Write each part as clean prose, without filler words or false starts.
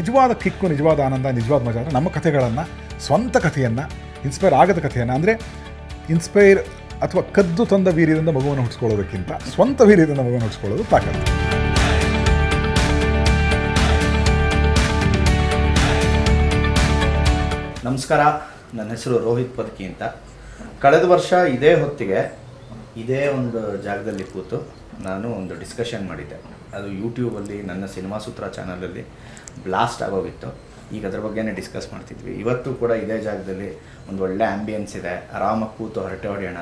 ನಿಜವಾದ ಕಿಕ್ಕು, ನಿಜವಾದ ಆನಂದ, ನಿಜವಾದ ಮಜಾ ಅಂದರೆ ನಮ್ಮ ಕಥೆಗಳನ್ನು, ಸ್ವಂತ ಕಥೆಯನ್ನು, ಇನ್ಸ್ಪೈರ್ ಆಗದ ಕಥೆಯನ್ನು, ಅಂದರೆ ಇನ್ಸ್ಪೈರ್ ಅಥವಾ ಕದ್ದು ತಂದ ವೀರ್ಯದಿಂದ ಮಗುವನ್ನು ಹುಟ್ಟಿಸ್ಕೊಳ್ಳೋದಕ್ಕಿಂತ ಸ್ವಂತ ವೀರ್ಯದಿಂದ ಮಗುವನ್ನು ಹುಟ್ಟಿಸ್ಕೊಳ್ಳೋದು ತಾಕತ್ತು. ನಮಸ್ಕಾರ, ನನ್ನ ಹೆಸರು ರೋಹಿತ್ ಪದಕಿ ಅಂತ. ಕಳೆದ ವರ್ಷ ಇದೇ ಹೊತ್ತಿಗೆ ಇದೇ ಒಂದು ಜಾಗದಲ್ಲಿ ಕೂತು ನಾನು ಒಂದು ಡಿಸ್ಕಷನ್ ಮಾಡಿದ್ದೆ. ಅದು ಯೂಟ್ಯೂಬಲ್ಲಿ ನನ್ನ ಸಿನಿಮಾ ಸೂತ್ರ ಚಾನಲಲ್ಲಿ ಬ್ಲಾಸ್ಟ್ ಆಗೋಗಿತ್ತು. ಈಗ ಅದ್ರ ಬಗ್ಗೆನೇ ಡಿಸ್ಕಸ್ ಮಾಡ್ತಿದ್ವಿ. ಇವತ್ತು ಕೂಡ ಇದೇ ಜಾಗದಲ್ಲಿ ಒಂದು ಒಳ್ಳೆ ಆ್ಯಂಬಿಯನ್ಸ್ ಇದೆ, ಆರಾಮಾಗಿ ಕೂತು ಹರಟೆ ಹೊಡೆಯೋಣ,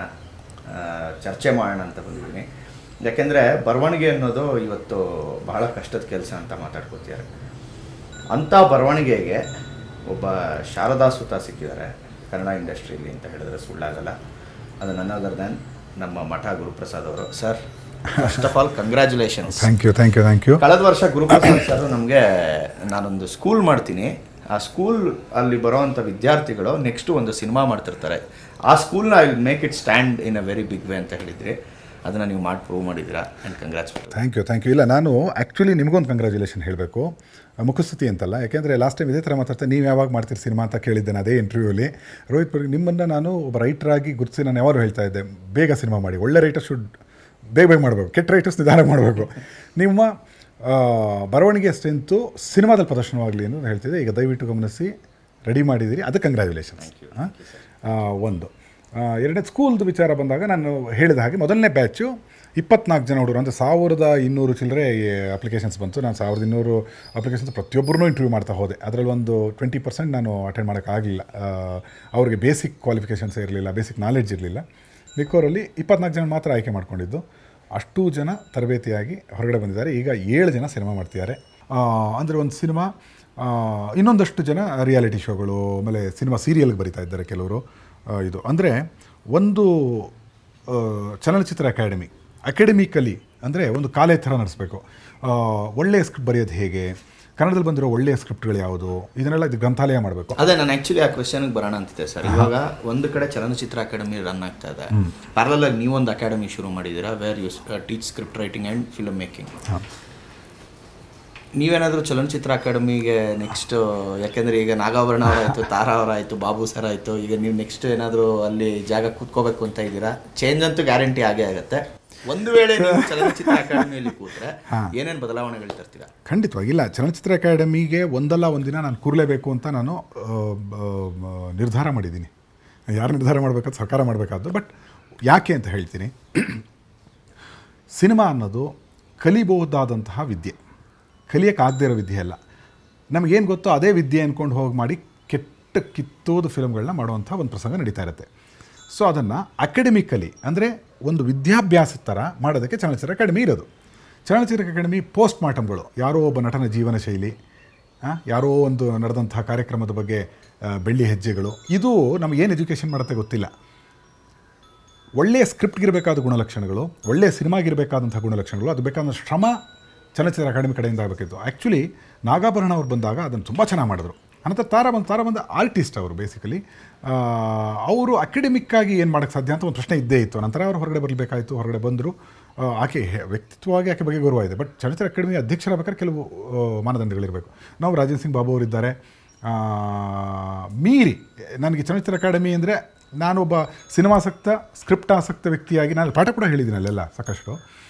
ಚರ್ಚೆ ಮಾಡೋಣ ಅಂತ ಬಂದಿದ್ದೀನಿ. ಯಾಕೆಂದರೆ ಬರವಣಿಗೆ ಅನ್ನೋದು ಇವತ್ತು ಬಹಳ ಕಷ್ಟದ ಕೆಲಸ ಅಂತ ಮಾತಾಡ್ಕೋತಿದ್ದಾರೆ. ಅಂಥ ಬರವಣಿಗೆಗೆ ಒಬ್ಬ ಶಾರದಾ ಸುತ ಸಿಕ್ಕಿದ್ದಾರೆ ಕನ್ನಡ ಇಂಡಸ್ಟ್ರಿಯಲ್ಲಿ ಅಂತ ಹೇಳಿದ್ರೆ ಸುಳ್ಳಾಗಲ್ಲ. ಅದು ನನ್ ಅದರ್ ದ್ಯಾನ್ ನಮ್ಮ ಮಠ ಗುರುಪ್ರಸಾದ್ ಅವರು. Sir, first of all congratulations. Thank you. ಕಳೆದ ವರ್ಷ ಗುರುಪ್ರಸಾದ್ ಸರ್ ನಮಗೆ, ನಾನೊಂದು ಸ್ಕೂಲ್ ಮಾಡ್ತೀನಿ, ಆ ಸ್ಕೂಲ್ ಅಲ್ಲಿ ಬರೋವಂಥ ವಿದ್ಯಾರ್ಥಿಗಳು ನೆಕ್ಸ್ಟ್ ಒಂದು ಸಿನಿಮಾ ಮಾಡ್ತಿರ್ತಾರೆ, ಆ ಸ್ಕೂಲ್ನ I will make it stand in a very big way ಅಂತ ಹೇಳಿದ್ರಿ. ಅದನ್ನು ನೀವು ಮಾಡಿ ಪ್ರೂವ್ ಮಾಡಿದ್ದೀರಾ ಆ್ಯಂಡ್ ಕಂಗ್ರ್ಯಾಚುಲೇಷನ್. Thank you. ಇಲ್ಲ, ನಾನು ಆ್ಯಕ್ಚುಲಿ ನಿಮಗೊಂದು ಕಂಗ್ರ್ಯಾಚುಲೇಷನ್ ಹೇಳಬೇಕು, ಮುಖಸ್ತುತಿ ಅಂತಲ್ಲ. ಯಾಕೆಂದರೆ ಲಾಸ್ಟ್ ಟೈಮ್ ಇದೇ ಥರ ಮಾತಾಡ್ತಾ ನೀವು ಯಾವಾಗ ಮಾಡ್ತೀರಿ ಸಿನಿಮಾ ಅಂತ ಕೇಳಿದ್ದೇನೆ ಅದೇ ಇಂಟರ್ವ್ಯೂಲಿ. ರೋಹಿತ್ ಪದಕಿ, ನಿಮ್ಮನ್ನು ನಾನು ಒಬ್ಬ ರೈಟ್ರಾಗಿ ಗುರುತಿಸಿ ನಾನು ಯಾವಾಗ ಹೇಳ್ತಾ ಇದ್ದೆ, ಬೇಗ ಸಿನಿಮಾ ಮಾಡಿ, ಒಳ್ಳೆ ರೈಟರ್ ಶುಡ್ ಬೇಗ ಮಾಡಬೇಕು, ಕೆಟ್ಟ ರೈಟರ್ಸ್ ನಿಧಾನ ಮಾಡಬೇಕು. ನಿಮ್ಮ ಬರವಣಿಗೆ ಸ್ಟ್ರೆಂತು ಸಿನಿಮಾದಲ್ಲಿ ಪ್ರದರ್ಶನವಾಗಲಿ ಅಂತ ಹೇಳ್ತಿದ್ದೆ. ಈಗ ದಯವಿಟ್ಟು ಗಮನಿಸಿ, ರೆಡಿ ಮಾಡಿದ್ದೀರಿ, ಅದಕ್ಕೆ ಕಂಗ್ರ್ಯಾಚುಲೇಷನ್ಸ್. ಒಂದು ಎರಡನೇ ಸ್ಕೂಲ್ದು ವಿಚಾರ ಬಂದಾಗ ನಾನು ಹೇಳಿದ ಹಾಗೆ ಮೊದಲನೇ ಬ್ಯಾಚು 24 ಜನ ಹುಡುಗರು, ಅಂದರೆ 1200 ಚಿಲ್ಲರೆ ಅಪ್ಲಿಕೇಶನ್ಸ್ ಬಂತು. ನಾನು 1200 ಅಪ್ಲಿಕೇಶನ್ಸ್ ಪ್ರತಿಯೊಬ್ಬರೂ ಇಂಟರ್ವ್ಯೂ ಮಾಡ್ತಾ ಹೋದೆ. ಅದರಲ್ಲಿ ಒಂದು 20% ನಾನು ಅಟೆಂಡ್ ಮಾಡೋಕ್ಕಾಗಲಿಲ್ಲ. ಅವ್ರಿಗೆ ಬೇಸಿಕ್ ಕ್ವಾಲಿಫಿಕೇಷನ್ಸ್ ಇರಲಿಲ್ಲ, ಬೇಸಿಕ್ ನಾಲೆಡ್ಜ್ ಇರಲಿಲ್ಲ. ಮಿಕ್ಕವರಲ್ಲಿ 24 ಜನ ಮಾತ್ರ ಆಯ್ಕೆ ಮಾಡ್ಕೊಂಡಿದ್ದು. ಅಷ್ಟೂ ಜನ ತರಬೇತಿಯಾಗಿ ಹೊರಗಡೆ ಬಂದಿದ್ದಾರೆ. ಈಗ 7 ಜನ ಸಿನಿಮಾ ಮಾಡ್ತಿದ್ದಾರೆ. ಅಂದರೆ ಒಂದು ಸಿನಿಮಾ, ಇನ್ನೊಂದಷ್ಟು ಜನ ರಿಯಾಲಿಟಿ ಶೋಗಳು, ಆಮೇಲೆ ಸಿನಿಮಾ ಸೀರಿಯಲ್ಗೆ ಬರಿತಾ ಇದ್ದಾರೆ ಕೆಲವರು. ಇದು ಅಂದರೆ ಒಂದು ಚಲನಚಿತ್ರ ಅಕಾಡೆಮಿಕಲಿ ಅಂದರೆ ಒಂದು ಕಾಲೇಜ್ ಥರ ನಡೆಸಬೇಕು. ಒಳ್ಳೆಯ ಸ್ಕ್ರಿಪ್ಟ್ ಬರೆಯೋದು ಹೇಗೆ, ಕನ್ನಡದಲ್ಲಿ ಬಂದಿರೋ ಒಳ್ಳೆಯ ಸ್ಕ್ರಿಪ್ಟ್ಗಳು ಯಾವುದು, ಇದನ್ನೆಲ್ಲ ಇದು ಗ್ರಂಥಾಲಯ ಮಾಡಬೇಕು. ಅದೇ ನಾನು ಆ್ಯಕ್ಚುಲಿ ಆ ಕ್ವೆಶನ್ಗೆ ಬರೋಣ ಅಂತಿದ್ದೆ ಸರ್. ಇವಾಗ ಒಂದು ಕಡೆ ಚಲನಚಿತ್ರ ಅಕಾಡೆಮಿ ರನ್ ಆಗ್ತಾ ಇದೆ, ಪ್ಯಾರಲಲ್ ಆಗಿ ನೀವೊಂದು ಅಕಾಡೆಮಿ ಶುರು ಮಾಡಿದ್ದೀರಾ, where you teach script writing and film making. ನೀವೇನಾದರೂ ಚಲನಚಿತ್ರ ಅಕಾಡೆಮಿಗೆ ನೆಕ್ಸ್ಟ್, ಯಾಕೆಂದರೆ ಈಗ ನಾಗಾಭರಣ ಅವರಾಯಿತು, ತಾರಾ ಅವರಾಯಿತು, ಬಾಬು ಸರ್ ಆಯಿತು, ಈಗ ನೀವು ನೆಕ್ಸ್ಟ್ ಏನಾದರೂ ಅಲ್ಲಿ ಜಾಗ ಕೂತ್ಕೋಬೇಕು ಅಂತ ಇದ್ದೀರಾ? ಚೇಂಜ್ ಅಂತೂ ಗ್ಯಾರಂಟಿ ಆಗೇ ಆಗುತ್ತೆ. ಒಂದು ವೇಳೆ ನೀವು ಚಲನಚಿತ್ರ ಅಕಾಡೆಮಿಯಲ್ಲಿ ಕೂತ್ರೆ ಏನೇನು ಬದಲಾವಣೆಗಳು ತರ್ತೀರಾ? ಖಂಡಿತವಾಗಿಲ್ಲ. ಚಲನಚಿತ್ರ ಅಕಾಡೆಮಿಗೆ ಒಂದಲ್ಲ ಒಂದಿನ ನಾನು ಕೂರಲೇಬೇಕು ಅಂತ ನಾನು ನಿರ್ಧಾರ ಮಾಡಿದ್ದೀನಿ. ಯಾರು ನಿರ್ಧಾರ ಮಾಡಬೇಕಾದ ಸರ್ಕಾರ ಮಾಡಬೇಕಾದ್ದು. ಬಟ್ ಯಾಕೆ ಅಂತ ಹೇಳ್ತೀನಿ. ಸಿನಿಮಾ ಅನ್ನೋದು ಕಲಿಬಹುದಾದಂತಹ ವಿದ್ಯೆ, ಕಲಿಯೋಕ್ಕಾಗದೇ ಇರೋ ವಿದ್ಯೆ ಅಲ್ಲ. ನಮಗೇನು ಗೊತ್ತೋ ಅದೇ ವಿದ್ಯೆ ಅಂದ್ಕೊಂಡು ಹೋಗಿ ಮಾಡಿ ಕೆಟ್ಟ ಕಿತ್ತೋದು ಫಿಲ್ಮ್ಗಳನ್ನ ಮಾಡುವಂಥ ಒಂದು ಪ್ರಸಂಗ ನಡೀತಾ ಇರುತ್ತೆ. ಸೊ ಅದನ್ನು ಅಕಾಡೆಮಿಕಲಿ ಅಂದರೆ ಒಂದು ವಿದ್ಯಾಭ್ಯಾಸದ ಥರ ಮಾಡೋದಕ್ಕೆ ಚಲನಚಿತ್ರ ಅಕಾಡೆಮಿ ಇರೋದು. ಚಲನಚಿತ್ರ ಅಕಾಡೆಮಿ ಪೋಸ್ಟ್ ಮಾರ್ಟಮ್ಗಳು, ಯಾರೋ ಒಬ್ಬ ನಟನ ಜೀವನ ಶೈಲಿ, ಯಾರೋ ಒಂದು ನಡೆದಂಥ ಕಾರ್ಯಕ್ರಮದ ಬಗ್ಗೆ ಬೆಳ್ಳಿ ಹೆಜ್ಜೆಗಳು, ಇದು ನಮಗೇನು ಎಜುಕೇಷನ್ ಮಾಡುತ್ತೆ ಗೊತ್ತಿಲ್ಲ. ಒಳ್ಳೆಯ ಸ್ಕ್ರಿಪ್ಟ್ಗಿರಬೇಕಾದ ಗುಣಲಕ್ಷಣಗಳು, ಒಳ್ಳೆಯ ಸಿನಿಮಾಗಿರಬೇಕಾದಂಥ ಗುಣಲಕ್ಷಣಗಳು, ಅದು ಬೇಕಾದ ಶ್ರಮ ಚಲನಚಿತ್ರ ಅಕಾಡೆಮಿ ಕಡೆಯಿಂದ ಆಗಬೇಕಿತ್ತು. ಆ್ಯಕ್ಚುಲಿ ನಾಗಾಭರಣ ಅವ್ರು ಬಂದಾಗ ಅದನ್ನು ತುಂಬ ಚೆನ್ನಾಗಿ ಮಾಡಿದ್ರು. ಅನಂತರ ತಾರಾ ಬಂದ ಆರ್ಟಿಸ್ಟ್ ಅವರು. ಬೇಸಿಕಲಿ ಅವರು ಅಕಾಡೆಮಿಕ್ಕಾಗಿ ಏನು ಮಾಡೋಕ್ಕೆ ಸಾಧ್ಯ ಅಂತ ಒಂದು ಪ್ರಶ್ನೆ ಇದ್ದೇ ಇತ್ತು. ನಂತರ ಅವರು ಹೊರಗಡೆ ಬರಬೇಕಾಯಿತು, ಹೊರಗಡೆ ಬಂದರು. ಆಕೆ ವ್ಯಕ್ತಿತ್ವವಾಗಿ ಆಕೆ ಬಗ್ಗೆ ಗೌರವ ಇದೆ. ಬಟ್ ಚಲನಚಿತ್ರ ಅಕಾಡೆಮಿ ಅಧ್ಯಕ್ಷರಾಗಬೇಕಾದ್ರೆ ಕೆಲವು ಮಾನದಂಡಗಳಿರಬೇಕು. ನಾವು ರಾಜೇಂದ್ರ ಸಿಂಗ್ ಬಾಬು ಅವರಿದ್ದಾರೆ. ಮೀರಿ ನನಗೆ ಚಲನಚಿತ್ರ ಅಕಾಡೆಮಿ ಅಂದರೆ ನಾನೊಬ್ಬ ಸಿನಿಮಾಸಕ್ತ, ಸ್ಕ್ರಿಪ್ಟ್ ಆಸಕ್ತ ವ್ಯಕ್ತಿಯಾಗಿ ನಾನು ಪಾಠ ಕೂಡ ಹೇಳಿದ್ದೀನಿ ಅಲ್ಲೆಲ್ಲ ಸಾಕಷ್ಟು.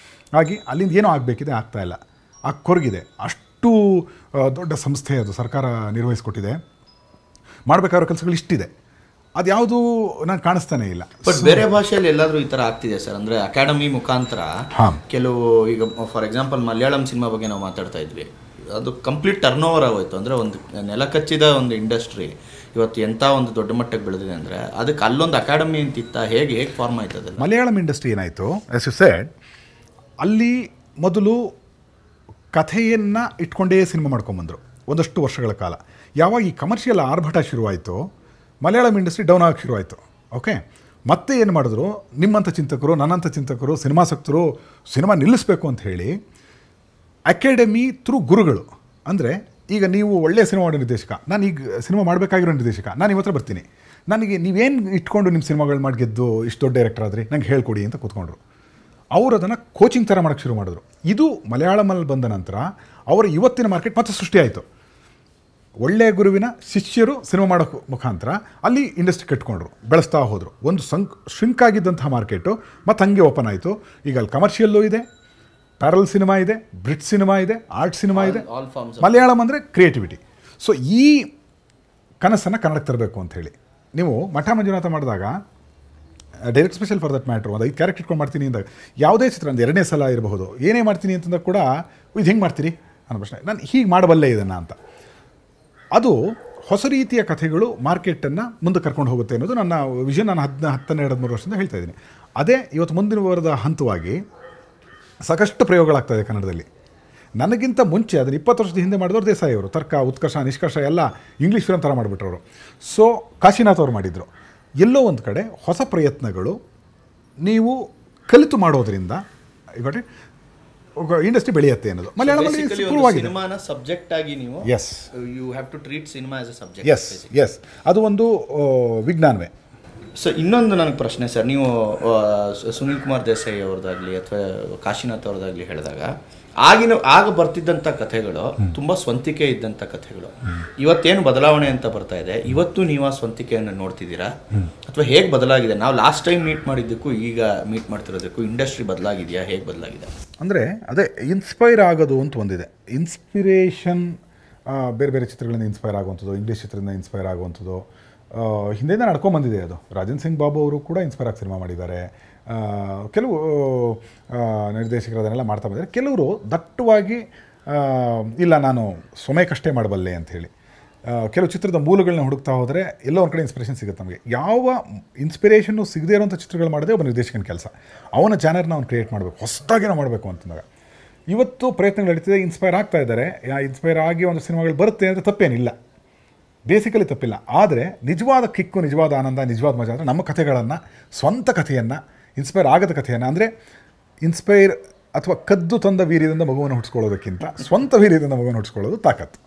ಹಾಗೆ ಅಲ್ಲಿಂದ ಏನೋ ಆಗಬೇಕಿದೆ, ಆಗ್ತಾಯಿಲ್ಲ, ಕೊರಗಿದೆ. ಅಷ್ಟು ದೊಡ್ಡ ಸಂಸ್ಥೆ ಅದು, ಸರ್ಕಾರ ನಿರ್ವಹಿಸ್ಕೊಟ್ಟಿದೆ. ಮಾಡಬೇಕಾಗಿರೋ ಕೆಲಸಗಳು ಇಷ್ಟಿದೆ, ಅದು ಯಾವುದು ನಾನು ಕಾಣಿಸ್ತಾನೆ ಇಲ್ಲ. ಬಟ್ ಬೇರೆ ಭಾಷೆಯಲ್ಲಿ ಎಲ್ಲಾದರೂ ಈ ಥರ ಆಗ್ತಿದೆ ಸರ್. ಅಂದರೆ ಅಕಾಡೆಮಿ ಮುಖಾಂತರ ಕೆಲವು, ಈಗ ಫಾರ್ ಎಕ್ಸಾಂಪಲ್ ಮಲಯಾಳಂ ಸಿನಿಮಾ ಬಗ್ಗೆ ನಾವು ಮಾತಾಡ್ತಾ ಇದ್ವಿ, ಅದು ಕಂಪ್ಲೀಟ್ ಟರ್ನ್ ಓವರ್ ಆಗೋಯ್ತು. ಅಂದರೆ ಒಂದು ನೆಲ ಕಚ್ಚಿದ ಒಂದು ಇಂಡಸ್ಟ್ರಿ ಇವತ್ತು ಎಂಥ ಒಂದು ದೊಡ್ಡ ಮಟ್ಟಕ್ಕೆ ಬೆಳೆದಿದೆ ಅಂದರೆ ಅದಕ್ಕೆ ಅಲ್ಲೊಂದು ಅಕಾಡೆಮಿ ಅಂತಿತ್ತ, ಹೇಗೆ ಫಾರ್ಮ್ ಆಯ್ತದೆ? ಮಲಯಾಳಂ ಇಂಡಸ್ಟ್ರಿ ಏನಾಯಿತು, ಆಸ್ ಯು ಸೆಡ್, ಅಲ್ಲಿ ಮೊದಲು ಕಥೆಯನ್ನು ಇಟ್ಕೊಂಡೇ ಸಿನಿಮಾ ಮಾಡ್ಕೊಂಬಂದರು ಒಂದಷ್ಟು ವರ್ಷಗಳ ಕಾಲ. ಯಾವಾಗ ಈ ಕಮರ್ಷಿಯಲ್ ಆರ್ಭಟ ಶುರುವಾಯಿತು, ಮಲಯಾಳಂ ಇಂಡಸ್ಟ್ರಿ ಡೌನ್ ಆಗಿ ಶುರುವಾಯಿತು. ಓಕೆ, ಮತ್ತೆ ಏನು ಮಾಡಿದ್ರು, ನಿಮ್ಮಂಥ ಚಿಂತಕರು, ನನ್ನಂಥ ಚಿಂತಕರು, ಸಿನಿಮಾಸಕ್ತರು ಸಿನಿಮಾ ನಿಲ್ಲಿಸಬೇಕು ಅಂತ ಹೇಳಿ ಅಕಾಡೆಮಿ ಥ್ರೂ ಗುರುಗಳು, ಅಂದರೆ ಈಗ ನೀವು ಒಳ್ಳೆಯ ಸಿನಿಮಾ ಮಾಡೋ ನಿರ್ದೇಶಕ, ನಾನು ಈಗ ಸಿನಿಮಾ ಮಾಡಬೇಕಾಗಿರೋ ನಿರ್ದೇಶಕ, ನಾನು ಇವತ್ತು ಬರ್ತೀನಿ, ನನಗೆ ನೀವೇನು ಇಟ್ಕೊಂಡು ನಿಮ್ಮ ಸಿನಿಮಾಗಳು ಮಾಡಿ ಗೆದ್ದು ಇಷ್ಟು ದೊಡ್ಡ ಡೈರೆಕ್ಟರ್ ಆದರೆ ನಂಗೆ ಹೇಳ್ಕೊಡಿ ಅಂತ ಕೂತ್ಕೊಂಡ್ರು. ಅವರು ಅದನ್ನು ಕೋಚಿಂಗ್ ಥರ ಮಾಡೋಕ್ಕೆ ಶುರು ಮಾಡಿದ್ರು. ಇದು ಮಲಯಾಳಮಲ್ಲಿ ಬಂದ ನಂತರ ಅವರ ಇವತ್ತಿನ ಮಾರ್ಕೆಟ್ ಮತ್ತೆ ಸೃಷ್ಟಿಯಾಯಿತು. ಒಳ್ಳೆಯ ಗುರುವಿನ ಶಿಷ್ಯರು ಸಿನಿಮಾ ಮಾಡೋಕ್ಕೆ ಮುಖಾಂತರ ಅಲ್ಲಿ ಇಂಡಸ್ಟ್ರಿ ಕಟ್ಕೊಂಡ್ರು, ಬೆಳೆಸ್ತಾ ಹೋದರು. ಒಂದು ಶ್ರಿಂಕ್ ಆಗಿದ್ದಂಥ ಮಾರ್ಕೆಟು ಮತ್ತು ಹಂಗೆ ಓಪನ್ ಆಯಿತು. ಈಗ ಅಲ್ಲಿ ಕಮರ್ಷಿಯಲ್ಲೂ ಇದೆ, ಪ್ಯಾರಲ್ ಸಿನಿಮಾ ಇದೆ, ಬ್ರಿಟ್ ಸಿನಿಮಾ ಇದೆ, ಆರ್ಟ್ ಸಿನಿಮಾ ಇದೆ, ಮಲಯಾಳಂ ಅಂದರೆ ಕ್ರಿಯೇಟಿವಿಟಿ. ಸೊ ಈ ಕನಸನ್ನು ಕನ್ನಡಕ್ಕೆ ತರಬೇಕು ಅಂಥೇಳಿ ನೀವು ಮಠ ಮಂಜುನಾಥ ಮಾಡಿದಾಗ direct special for that matter ಒಂದು 5 ಕ್ಯಾರೆಕ್ಟರ್ ಇಟ್ಕೊಂಡು ಮಾಡ್ತೀನಿ ಅಂದಾಗ ಯಾವುದೇ ಚಿತ್ರ ಒಂದು 2ನೇ ಸಲ ಇರಬಹುದು, ಏನೇ ಮಾಡ್ತೀನಿ ಅಂತಂದಾಗ ಕೂಡ ಇದು ಹೆಂಗೆ ಮಾಡ್ತೀರಿ ಅನ್ನೋ ಪ್ರಶ್ನೆ. ನಾನು ಹೀಗೆ ಮಾಡಬಲ್ಲೆ ಇದನ್ನು ಅಂತ. ಅದು ಹೊಸ ರೀತಿಯ ಕಥೆಗಳು ಮಾರ್ಕೆಟನ್ನು ಮುಂದೆ ಕರ್ಕೊಂಡು ಹೋಗುತ್ತೆ ಅನ್ನೋದು ನನ್ನ ವಿಷನ್. ನಾನು 12-13 ವರ್ಷದಿಂದ ಹೇಳ್ತಾ ಇದ್ದೀನಿ. ಅದೇ ಇವತ್ತು ಮುಂದಿನ ವಾರದ ಹಂತವಾಗಿ ಸಾಕಷ್ಟು ಪ್ರಯೋಗಗಳಾಗ್ತಾಯಿದೆ ಕನ್ನಡದಲ್ಲಿ. ನನಗಿಂತ ಮುಂಚೆ ಅದನ್ನು 20 ವರ್ಷದ ಹಿಂದೆ ಮಾಡಿದವರು ದೇಸಾಯಿ ಅವರು. ತರ್ಕ, ಉತ್ಕರ್ಷ, ನಿಷ್ಕರ್ಷ ಎಲ್ಲ ಇಂಗ್ಲೀಷ್ ಫಿಲಮ್ ಥರ ಮಾಡಿಬಿಟ್ರವರು. ಸೊ ಕಾಶಿನಾಥ್ ಅವರು ಮಾಡಿದರು. ಎಲ್ಲೋ ಒಂದು ಕಡೆ ಹೊಸ ಪ್ರಯತ್ನಗಳು ನೀವು ಕಲಿತು ಮಾಡೋದ್ರಿಂದ ಇವಾಗ ಇಂಡಸ್ಟ್ರಿ ಬೆಳೆಯುತ್ತೆ ಅನ್ನೋದು ಮಲಯಾಳಮಲ್ಲಿ ಪೂರ್ವವಾಗಿದೆ. ಸಿನಿಮಾನ ಸಬ್ಜೆಕ್ಟ್ ಆಗಿ ನೀವು you have to treat cinema as a subject. Yes ಅದು ಒಂದು ವಿಜ್ಞಾನವೇ. ಸೊ ಇನ್ನೊಂದು ನನಗೆ ಪ್ರಶ್ನೆ ಸರ್, ನೀವು ಸುನೀಲ್ ಕುಮಾರ್ ದೇಸಾಯಿ ಅವ್ರದ್ದಾಗಲಿ ಅಥವಾ ಕಾಶಿನಾಥ್ ಅವ್ರದ್ದಾಗಲಿ ಹೇಳಿದಾಗ ಆಗ ಬರ್ತಿದ್ದಂಥ ಕಥೆಗಳು ತುಂಬ ಸ್ವಂತಿಕೆ ಇದ್ದಂಥ ಕಥೆಗಳು. ಇವತ್ತೇನು ಬದಲಾವಣೆ ಅಂತ ಬರ್ತಾ ಇದೆ, ಇವತ್ತು ನೀವು ಆ ಸ್ವಂತಿಕೆಯನ್ನು ನೋಡ್ತಿದ್ದೀರಾ ಅಥವಾ ಹೇಗೆ ಬದಲಾಗಿದೆ? ನಾವು ಲಾಸ್ಟ್ ಟೈಮ್ ಮೀಟ್ ಮಾಡಿದ್ದಕ್ಕೂ ಈಗ ಮೀಟ್ ಮಾಡ್ತಿರೋದಕ್ಕೂ ಇಂಡಸ್ಟ್ರಿ ಬದಲಾಗಿದೆಯಾ, ಹೇಗೆ ಬದಲಾಗಿದೆ? ಅಂದರೆ ಅದೇ ಇನ್ಸ್ಪೈರ್ ಆಗೋದು ಅಂತ ಒಂದಿದೆ. ಇನ್ಸ್ಪಿರೇಷನ್ ಬೇರೆ ಬೇರೆ ಚಿತ್ರಗಳಿಂದ ಇನ್ಸ್ಪೈರ್ ಆಗುವಂಥದ್ದು, ಇಂಗ್ಲೀಷ್ ಚಿತ್ರದಿಂದ ಇನ್ಸ್ಪೈರ್ ಆಗುವಂಥದ್ದು ಹಿಂದೆಯಿಂದ ನಡ್ಕೊಂಬಂದಿದೆ. ಅದು ರಾಜನ್ ಸಿಂಗ್ ಬಾಬು ಅವರು ಕೂಡ ಇನ್ಸ್ಪೈರ್ ಆಗಿ ಸಿನಿಮಾ ಮಾಡಿದ್ದಾರೆ. ಕೆಲವು ನಿರ್ದೇಶಕರು ಅದನ್ನೆಲ್ಲ ಮಾಡ್ತಾ ಬಂದಿದ್ದಾರೆ. ಕೆಲವರು ದಟ್ಟವಾಗಿ ಇಲ್ಲ ನಾನು ಸ್ವಮೇಕಷ್ಟೇ ಮಾಡಬಲ್ಲೆ ಅಂಥೇಳಿ ಕೆಲವು ಚಿತ್ರದ ಮೂಲಗಳನ್ನ ಹುಡುಕ್ತಾ ಹೋದರೆ ಎಲ್ಲೋ ಒಂದು ಕಡೆ ಇನ್ಸ್ಪಿರೇಷನ್ ಸಿಗುತ್ತೆ ನಮಗೆ. ಯಾವ ಇನ್ಸ್ಪಿರೇಷನ್ನು ಸಿಗದೇ ಇರೋಂಥ ಚಿತ್ರಗಳು ಮಾಡಿದೆ ಒಬ್ಬ ನಿರ್ದೇಶಕನ ಕೆಲಸ. ಅವನ ಚಾನರ್ನ ಅವ್ನು ಕ್ರಿಯೇಟ್ ಮಾಡಬೇಕು, ಹೊಸದಾಗೇನೋ ಮಾಡಬೇಕು ಅಂತಂದಾಗ ಇವತ್ತು ಪ್ರಯತ್ನಗಳು ನಡೀತಿದೆ. ಇನ್ಸ್ಪೈರ್ ಆಗ್ತಾ ಇದ್ದಾರೆ. ಇನ್ಸ್ಪೈರ್ ಆಗಿ ಒಂದು ಸಿನಿಮಾಗಳು ಬರುತ್ತೆ ಅಂದರೆ ತಪ್ಪೇನಿಲ್ಲ, ಬೇಸಿಕಲಿ ತಪ್ಪಿಲ್ಲ. ಆದರೆ ನಿಜವಾದ ಕಿಕ್ಕು, ನಿಜವಾದ ಆನಂದ, ನಿಜವಾದ ಮಜಾ ಅಂದರೆ ನಮ್ಮ ಕಥೆಗಳನ್ನು, ಸ್ವಂತ ಕಥೆಯನ್ನು, ಇನ್ಸ್ಪೈರ್ ಆಗದ ಕಥೆಯನ್ನು, ಅಂದರೆ ಇನ್ಸ್ಪೈರ್ ಅಥವಾ ಕದ್ದು ತಂದ ವೀರ್ಯದಿಂದ ಮಗುವನ್ನು ಹುಟ್ಟಿಸ್ಕೊಳ್ಳೋದಕ್ಕಿಂತ ಸ್ವಂತ ವೀರ್ಯದಿಂದ ಮಗುವನ್ನು ಹುಟ್ಟಿಸ್ಕೊಳ್ಳೋದು ತಾಕತ್ತು.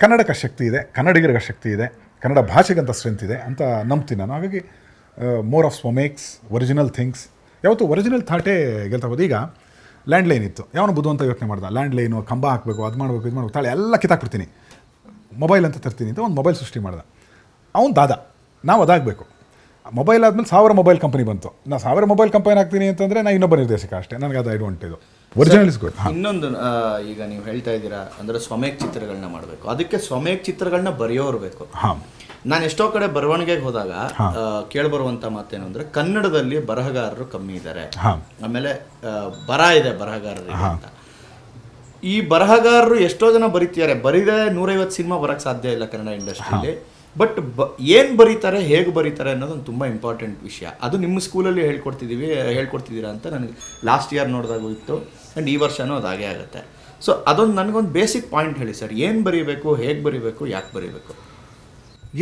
ಕನ್ನಡಕ್ಕೆ ಶಕ್ತಿ ಇದೆ, ಕನ್ನಡಿಗರಿಗೆ ಶಕ್ತಿ ಇದೆ, ಕನ್ನಡ ಭಾಷೆಗಂತ ಸ್ಟ್ರೆಂತ್ ಇದೆ ಅಂತ ನಂಬ್ತೀನಿ ನಾನು. ಹಾಗಾಗಿ ಮೋರ್ ಆಫ್ ಸ್ವಮೇಕ್ಸ್, ಒರಿಜಿನಲ್ ಥಿಂಗ್ಸ್. ಯಾವತ್ತು ಒರಿಜಿನಲ್ ಥಾಟೇ ಗೆಲ್ತಾ ಹೋದು. ಈಗ ಲ್ಯಾಂಡ್ಲೈನ್ ಇತ್ತು, ಯಾವನು ಬುದ್ಧು ಅಂತ ಯೋಚನೆ ಮಾಡ್ದ, ಲ್ಯಾಂಡ್ಲೈನು ಕಂಬ ಹಾಕಬೇಕು, ಅದು ಮಾಡಬೇಕು, ಇದು ಮಾಡಬೇಕು, ತಾಳೆ ಎಲ್ಲ ಕಿತ್ತಾಕ್ಬಿಡ್ತೀನಿ, ಮೊಬೈಲ್ ಅಂತ ತರ್ತೀನಿ ಅಂತ ಒಂದು ಮೊಬೈಲ್ ಸೃಷ್ಟಿ ಮಾಡ್ದ. ಅವನು ದಾದ, ನಾವು ಅದಾಗಬೇಕು. ಮೊಬೈಲ್ ಆದಮೇಲೆ 1000 ಮೊಬೈಲ್ ಕಂಪನಿ ಬಂತು. ನಾನು 1000 ಮೊಬೈಲ್ ಕಂಪನಿ ಹಾಕ್ತೀನಿ ಅಂತಂದರೆ ನಾನು ಇನ್ನೊಬ್ಬ ನಿರ್ದೇಶಕ ಅಷ್ಟೇ, ನನಗೆ ಅದು ಅಡ್ವಾಂಟೇಜು. Original is good. ಇನ್ನೊಂದು ಈಗ ನೀವು ಹೇಳ್ತಾ ಇದ್ದೀರಾ ಅಂದರೆ ಸ್ವಮೇಕ್ ಚಿತ್ರಗಳನ್ನ ಮಾಡಬೇಕು, ಅದಕ್ಕೆ ಸ್ವಮೇಕ್ ಚಿತ್ರಗಳನ್ನ ಬರೆಯೋರು ಬೇಕು. ಹಾಂ, ನಾನು ಎಷ್ಟೋ ಕಡೆ ಬರವಣಿಗೆಗೆ ಹೋದಾಗ ಕೇಳಿಬರುವಂಥ ಮಾತೇನು ಅಂದರೆ ಕನ್ನಡದಲ್ಲಿ ಬರಹಗಾರರು ಕಮ್ಮಿ ಇದ್ದಾರೆ, ಆಮೇಲೆ ಬರ ಇದೆ ಬರಹಗಾರರಿಗೆ ಅಂತ. ಈ ಬರಹಗಾರರು ಎಷ್ಟೋ ಜನ ಬರೀತಿದ್ದಾರೆ, ಬರೀದೇ 150 ಸಿನಿಮಾ ಬರೋಕ್ಕೆ ಸಾಧ್ಯ ಇಲ್ಲ ಕನ್ನಡ ಇಂಡಸ್ಟ್ರಿಯಲ್ಲಿ. ಬಟ್ ಏನು ಬರೀತಾರೆ, ಹೇಗೆ ಬರೀತಾರೆ ಅನ್ನೋದು ಒಂದು ತುಂಬ ಇಂಪಾರ್ಟೆಂಟ್ ವಿಷಯ. ಅದು ನಿಮ್ಮ ಸ್ಕೂಲಲ್ಲಿ ಹೇಳ್ಕೊಡ್ತಿದ್ದೀರಾ ಅಂತ ನನಗೆ ಲಾಸ್ಟ್ ಇಯರ್ ನೋಡಿದಾಗೂ ಇತ್ತು, ಆ್ಯಂಡ್ ಈ ವರ್ಷವೂ ಅದು ಹಾಗೇ ಆಗುತ್ತೆ. ಸೊ ಅದೊಂದು ನನಗೊಂದು ಬೇಸಿಕ್ ಪಾಯಿಂಟ್ ಹೇಳಿ ಸರ್, ಏನು ಬರೀಬೇಕು, ಹೇಗೆ ಬರೀಬೇಕು, ಯಾಕೆ ಬರೀಬೇಕು?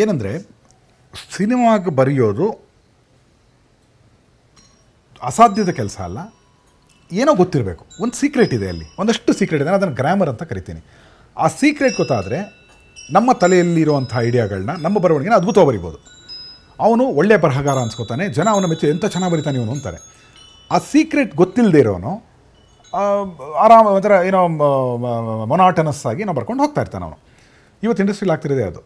ಏನಂದರೆ ಸಿನಿಮಾಗೆ ಬರೆಯೋದು ಅಸಾಧ್ಯದ ಕೆಲಸ ಅಲ್ಲ, ಏನೋ ಗೊತ್ತಿರಬೇಕು. ಒಂದು ಸೀಕ್ರೆಟ್ ಇದೆ ಅಲ್ಲಿ, ಒಂದಷ್ಟು ಸೀಕ್ರೆಟ್ ಇದೆ, ಅದನ್ನು ಗ್ರಾಮರ್ ಅಂತ ಕರಿತೀನಿ. ಆ ಸೀಕ್ರೆಟ್ ಗೊತ್ತಾದರೆ ನಮ್ಮ ತಲೆಯಲ್ಲಿರುವಂಥ ಐಡಿಯಾಗಳನ್ನ, ನಮ್ಮ ಬರವಣಿಗೆನ ಅದ್ಭುತವಾಗಿ ಬರಿಬೋದು. ಅವನು ಒಳ್ಳೆಯ ಬರಹಗಾರ ಅನ್ಸ್ಕೊತಾನೆ, ಜನ ಅವನ ಮೆಚ್ಚಿ ಎಂಥ ಚೆನ್ನಾಗಿ ಬರಿತಾನೆ ಇವನು ಅಂತಾರೆ. ಆ ಸೀಕ್ರೆಟ್ ಗೊತ್ತಿಲ್ಲದೆ ಇರೋನು ಆರಾಮ ಒಂಥರ ಏನೋ ಮೊನಾಟನಸ್ ಆಗಿ ನಾವು ಬರ್ಕೊಂಡು ಹೋಗ್ತಾ ಇರ್ತಾನೆ ಅವನು. ಇವತ್ತು ಇಂಡಸ್ಟ್ರಿಯಲ್ಲಿ ಆಗ್ತಿರೋದೇ ಅದು.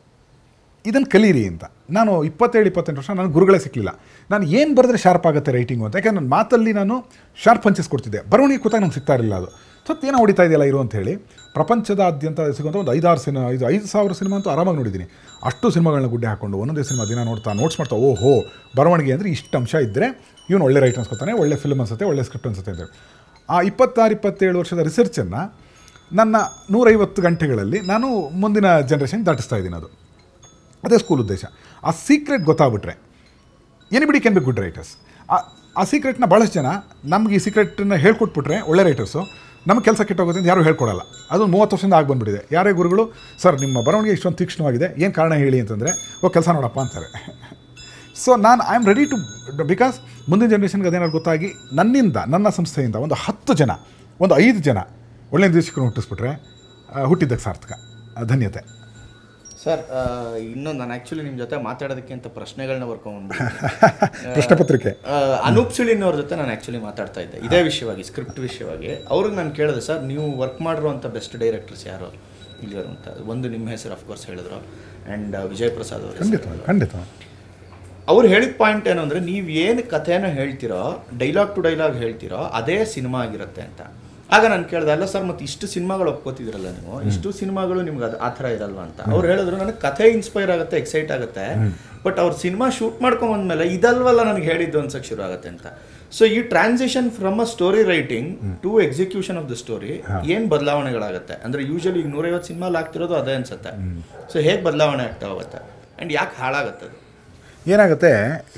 ಇದನ್ನು ಕಲೀರಿ ಅಂತ ನಾನು 27-28 ವರ್ಷ ನನಗೆ ಗುರುಗಳೇ ಸಿಕ್ಕಲಿಲ್ಲ. ನಾನು ಏನು ಬರೆದ್ರೆ ಶಾರ್ಪ್ ಆಗುತ್ತೆ ರೈಟಿಂಗು ಅಂತ. ಯಾಕೆಂದ್ರೆ ನನ್ನ ಮಾತಲ್ಲಿ ನಾನು ಶಾರ್ಪ್ ಪಂಚಸ್ ಕೊಡ್ತಿದ್ದೆ, ಬರವಣಿಗೆ ಕೂತಾಗ ನಂಗೆ ಸಿಗ್ತಾ ಇರಲಿಲ್ಲ. ಅದು ಸ್ವಲ್ಪ ಏನೋ ಹೊಡಿತಾ ಇದೆಯಲ್ಲ ಇರು ಅಂಥೇಳಿ ಪ್ರಪಂಚದಾದ್ಯಂತ ಸಿಗುವಂಥ ಒಂದು 5,000 ಸಿನಿಮಾ ಅಂತೂ ಆರಾಮಾಗಿ ನೋಡಿದ್ದೀನಿ. ಅಷ್ಟು ಸಿನಿಮಾಗಳನ್ನ ಗುಡ್ಡೆ ಹಾಕ್ಕೊಂಡು ಒಂದೊಂದೇ ಸಿನಿಮಾ ದಿನ ನೋಟ್ಸ್ ಮಾಡ್ತಾ, ಓಹೋ ಬರವಣಿಗೆ ಅಂದರೆ ಇಷ್ಟು ಅಂಶ ಇದ್ದರೆ ಇವನು ಒಳ್ಳೆ ರೈಟ್ ಅನ್ಸ್ಕೊತಾನೆ, ಒಳ್ಳೆ ಫಿಲ್ಮ್ ಅನ್ಸುತ್ತೆ, ಒಳ್ಳೆ ಸ್ಕ್ರಿಪ್ಟ್ ಅನ್ಸುತ್ತೆ ಅಂತೇಳಿ. ಆ 26-27 ವರ್ಷದ ರಿಸರ್ಚನ್ನು ನನ್ನ 150 ಗಂಟೆಗಳಲ್ಲಿ ನಾನು ಮುಂದಿನ ಜನ್ರೇಷನ್ಗೆ ದಾಟಿಸ್ತಾ ಇದ್ದೀನಿ. ಅದೇ ಸ್ಕೂಲ್ ಉದ್ದೇಶ. ಆ ಸೀಕ್ರೆಟ್ ಗೊತ್ತಾಗ್ಬಿಟ್ರೆ anybody can be good writers. ಆ ಸೀಕ್ರೆಟ್ನ ಭಾಳಷ್ಟು ಜನ ನಮ್ಗೆ ಈ ಸೀಕ್ರೆಟನ್ನ ಹೇಳ್ಕೊಟ್ಬಿಟ್ರೆ ಒಳ್ಳೆ ರೈಟರ್ಸು, ನಮಗೆ ಕೆಲಸ ಕೆಟ್ಟೋಗುತ್ತೆ ಅಂತ ಯಾರೂ ಹೇಳ್ಕೊಡಲ್ಲ. ಅದು 30 ವರ್ಷದಿಂದ ಆಗಿ ಬಂದುಬಿಟ್ಟಿದೆ. ಯಾರೇ ಗುರುಗಳು ಸರ್ ನಿಮ್ಮ ಬರವಣಿಗೆ ಇಷ್ಟೊಂದು ತೀಕ್ಷ್ಣವಾಗಿದೆ, ಏನು ಕಾರಣ ಹೇಳಿ ಅಂತಂದರೆ ಕೆಲಸ ನೋಡಪ್ಪ ಅಂತಾರೆ. ಸೊ ನಾನು I am ready to, because ಮುಂದಿನ ಜನ್ರೇಷನ್ಗೆ ಅದೇನಾದ್ರು ಗೊತ್ತಾಗಿ ನನ್ನಿಂದ, ನನ್ನ ಸಂಸ್ಥೆಯಿಂದ ಒಂದು 10 ಜನ, ಒಂದು 5 ಜನ ಒಳ್ಳೆಯ ನಿರ್ದೇಶಕರು ಹುಟ್ಟಿಸ್ಬಿಟ್ರೆ ಹುಟ್ಟಿದ್ದಕ್ಕೆ ಸಾರ್ಥಕ, ಧನ್ಯತೆ. ಸರ್ ಇನ್ನೊಂದು ನಾನು ಆ್ಯಕ್ಚುಲಿ ನಿಮ್ಮ ಜೊತೆ ಮಾತಾಡೋದಕ್ಕೆ ಅಂತ ಪ್ರಶ್ನೆಗಳನ್ನ ಬರ್ಕೊಂಡು ಪ್ರಶ್ನೆ ಪತ್ರಿಕೆ ಅನೂಪ್ ಸುಳಿನವ್ರ ಜೊತೆ ನಾನು ಆ್ಯಕ್ಚುಲಿ ಮಾತಾಡ್ತಾ ಇದ್ದೆ ಇದೇ ವಿಷಯವಾಗಿ, ಸ್ಕ್ರಿಪ್ಟ್ ವಿಷಯವಾಗಿ. ಅವ್ರಿಗೆ ನಾನು ಕೇಳಿದೆ, ಸರ್ ನೀವು ವರ್ಕ್ ಮಾಡಿರುವಂಥ ಬೆಸ್ಟ್ ಡೈರೆಕ್ಟರ್ಸ್ ಯಾರು? ಇಲ್ಲಿವರು ಅಂತ. ಒಂದು ನಿಮ್ಮ ಹೆಸರು ಅಫ್ಕೋರ್ಸ್ ಹೇಳಿದ್ರು, ಆ್ಯಂಡ್ ವಿಜಯ್ ಪ್ರಸಾದ್ ಅವರು. ಖಂಡಿತ ಅವ್ರು ಹೇಳಿದ ಪಾಯಿಂಟ್ ಏನು ಅಂದರೆ, ನೀವು ಏನು ಕಥೆನ ಹೇಳ್ತಿರೋ, ಡೈಲಾಗ್ ಟು ಡೈಲಾಗ್ ಹೇಳ್ತಿರೋ ಅದೇ ಸಿನಿಮಾ ಆಗಿರುತ್ತೆ ಅಂತ. ಆಗ ನಾನು ಕೇಳಿದೆ, ಅಲ್ಲ ಸರ್ ಮತ್ತು ಇಷ್ಟು ಸಿನಿಮಾಗಳು ಒಪ್ಕೋತಿದ್ರಲ್ಲ ನೀವು, ಇಷ್ಟು ಸಿನಿಮಾಗಳು ನಿಮ್ಗೆ ಅದು ಆ ಥರ ಇರಲ್ವ ಅಂತ. ಅವ್ರು ಹೇಳಿದ್ರು, ನನಗೆ ಕಥೆ ಇನ್ಸ್ಪೈರ್ ಆಗುತ್ತೆ, ಎಕ್ಸೈಟ್ ಆಗುತ್ತೆ, ಬಟ್ ಅವ್ರು ಸಿನಿಮಾ ಶೂಟ್ ಮಾಡ್ಕೊಂಬಂದ್ಮೇಲೆ ಇದಲ್ವಲ್ಲ ನನಗೆ ಹೇಳಿದ್ದು ಅನ್ಸಕ್ಕೆ ಶುರು ಆಗುತ್ತೆ ಅಂತ. ಸೊ ಈ transition from a story writing to execution of the story ಏನು ಬದಲಾವಣೆಗಳಾಗುತ್ತೆ ಅಂದರೆ, ಯೂಶಲಿ ಈಗ 150 ಸಿನಿಮಾಲ್ ಆಗ್ತಿರೋದು ಅದೇ ಅನ್ಸುತ್ತೆ. ಸೊ ಹೇಗೆ ಬದಲಾವಣೆ ಆಗ್ತಾ ಹೋಗುತ್ತೆ ಆ್ಯಂಡ್ ಯಾಕೆ ಹಾಳಾಗುತ್ತೆ ಅದು? ಏನಾಗುತ್ತೆ,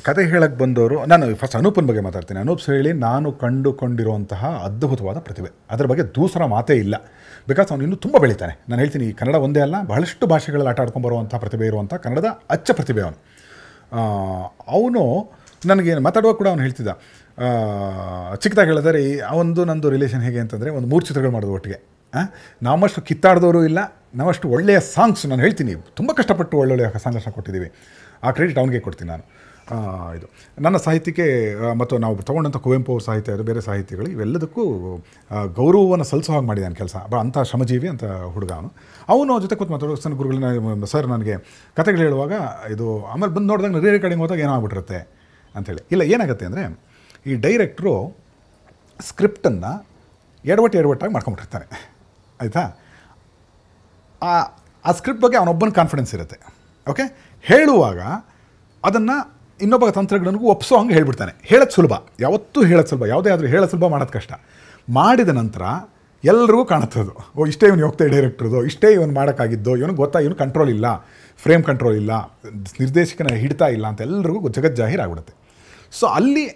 ಕತೆ ಹೇಳಕ್ಕೆ ಬಂದವರು, ನಾನು ಫಸ್ಟ್ ಅನೂಪನ ಬಗ್ಗೆ ಮಾತಾಡ್ತೀನಿ. ಅನೂಪ್ ಹೇಳಿ ನಾನು ಕಂಡುಕೊಂಡಿರುವಂತಹ ಅದ್ಭುತವಾದ ಪ್ರತಿಭೆ, ಅದರ ಬಗ್ಗೆ ದೂಸರ ಮಾತೇ ಇಲ್ಲ. ಬಿಕಾಸ್ ಅವನು ಇನ್ನೂ ತುಂಬ ಬೆಳೀತಾನೆ. ನಾನು ಹೇಳ್ತೀನಿ, ಈ ಕನ್ನಡ ಒಂದೇ ಅಲ್ಲ, ಬಹಳಷ್ಟು ಭಾಷೆಗಳಲ್ಲಿ ಆಟ ಆಡ್ಕೊಂಬರುವಂಥ ಪ್ರತಿಭೆ ಇರುವಂಥ ಕನ್ನಡದ ಅಚ್ಚ ಪ್ರತಿಭೆ ಅವನು. ಅವನು ನನಗೆ ಮಾತಾಡುವಾಗ ಕೂಡ ಅವನು ಹೇಳ್ತಿದ್ದ, ಚಿಕ್ಕದಾಗಿ ಹೇಳಿದರೆ ನಂದು ರಿಲೇಷನ್ ಹೇಗೆ ಅಂತಂದರೆ, ಒಂದು 3 ಚಿತ್ರಗಳು ಮಾಡೋದು ಒಟ್ಟಿಗೆ. ನಮ್ಮಷ್ಟು ಕಿತ್ತಾಡಿದವರು ಇಲ್ಲ, ನಾವಷ್ಟು ಒಳ್ಳೆಯ ಸಾಂಗ್ಸ್, ನಾನು ಹೇಳ್ತೀನಿ ತುಂಬ ಕಷ್ಟಪಟ್ಟು ಒಳ್ಳೊಳ್ಳೆಯ ಸಾಂಗ್ಸ್ನ ಕೊಟ್ಟಿದ್ದೀವಿ. ಆ ಕ್ರೆಡಿಟ್ ಅವನಿಗೆ ಕೊಡ್ತೀನಿ ನಾನು. ಇದು ನನ್ನ ಸಾಹಿತ್ಯಕ್ಕೆ ಮತ್ತು ನಾವು ತೊಗೊಂಡಂಥ ಕುವೆಂಪು ಅವ್ರ ಸಾಹಿತ್ಯ, ಅದು ಬೇರೆ ಸಾಹಿತ್ಯಗಳು, ಇವೆಲ್ಲದಕ್ಕೂ ಗೌರವವನ್ನು ಸಲ್ಲಿಸೋ ಹಾಗೆ ಮಾಡಿದ್ದಾನೆ ಕೆಲಸ. ಅಂಥ ಶ್ರಮಜೀವಿ ಅಂತ ಹುಡುಗ ಅವನು ಜೊತೆ ಕೂತು ಮಾತಾಡೋ ಸಣ್ಣ ಗುರುಗಳನ್ನ, ಸರ್ ನನಗೆ ಕತೆಗಳು ಹೇಳುವಾಗ ಇದು, ಆಮೇಲೆ ಬಂದು ನೋಡಿದಾಗ ರೀ ರೆಕಾರ್ಡಿಂಗ್ ಹೋದಾಗ ಏನೋ ಆಗ್ಬಿಟ್ಟಿರುತ್ತೆ ಅಂಥೇಳಿ. ಇಲ್ಲ, ಏನಾಗುತ್ತೆ ಅಂದರೆ, ಈ ಡೈರೆಕ್ಟ್ರು ಸ್ಕ್ರಿಪ್ಟನ್ನು ಎಡವಟ್ಟಾಗಿ ಮಾಡ್ಕೊಂಬಿಟ್ಟಿರ್ತಾನೆ, ಆಯಿತಾ. ಆ ಸ್ಕ್ರಿಪ್ಟ್ ಬಗ್ಗೆ ಅವನೊಬ್ಬನ ಕಾನ್ಫಿಡೆನ್ಸ್ ಇರುತ್ತೆ. ಓಕೆ, ಹೇಳುವಾಗ ಅದನ್ನು ಇನ್ನೊಬ್ಬ ತಂತ್ರಜ್ಞನಿಗೂ ಒಪ್ಸೋ ಹಂಗೆ ಹೇಳ್ಬಿಡ್ತಾನೆ. ಹೇಳೋದು ಸುಲಭ, ಯಾವತ್ತೂ ಹೇಳೋದು ಸುಲಭ, ಯಾವುದೇ ಆದರೂ ಹೇಳೋದು ಸುಲಭ, ಮಾಡೋದು ಕಷ್ಟ. ಮಾಡಿದ ನಂತರ ಎಲ್ರಿಗೂ ಕಾಣುತ್ತದು, ಇಷ್ಟೇ ಇವನು ಹೋಗ್ತಾ ಡೈರೆಕ್ಟ್ರದು, ಇಷ್ಟೇ ಇವನು ಮಾಡೋಕ್ಕಾಗಿದ್ದು, ಇವನಿಗೆ ಗೊತ್ತಾ, ಇವನು ಕಂಟ್ರೋಲ್ ಇಲ್ಲ, ಫ್ರೇಮ್ ಕಂಟ್ರೋಲ್ ಇಲ್ಲ, ನಿರ್ದೇಶಕನ ಹಿಡ್ತಾ ಇಲ್ಲ ಅಂತ ಎಲ್ರಿಗೂ ಜಗಜ್ಜಾಹೀರಾಗ್ಬಿಡುತ್ತೆ. ಸೊ ಅಲ್ಲಿ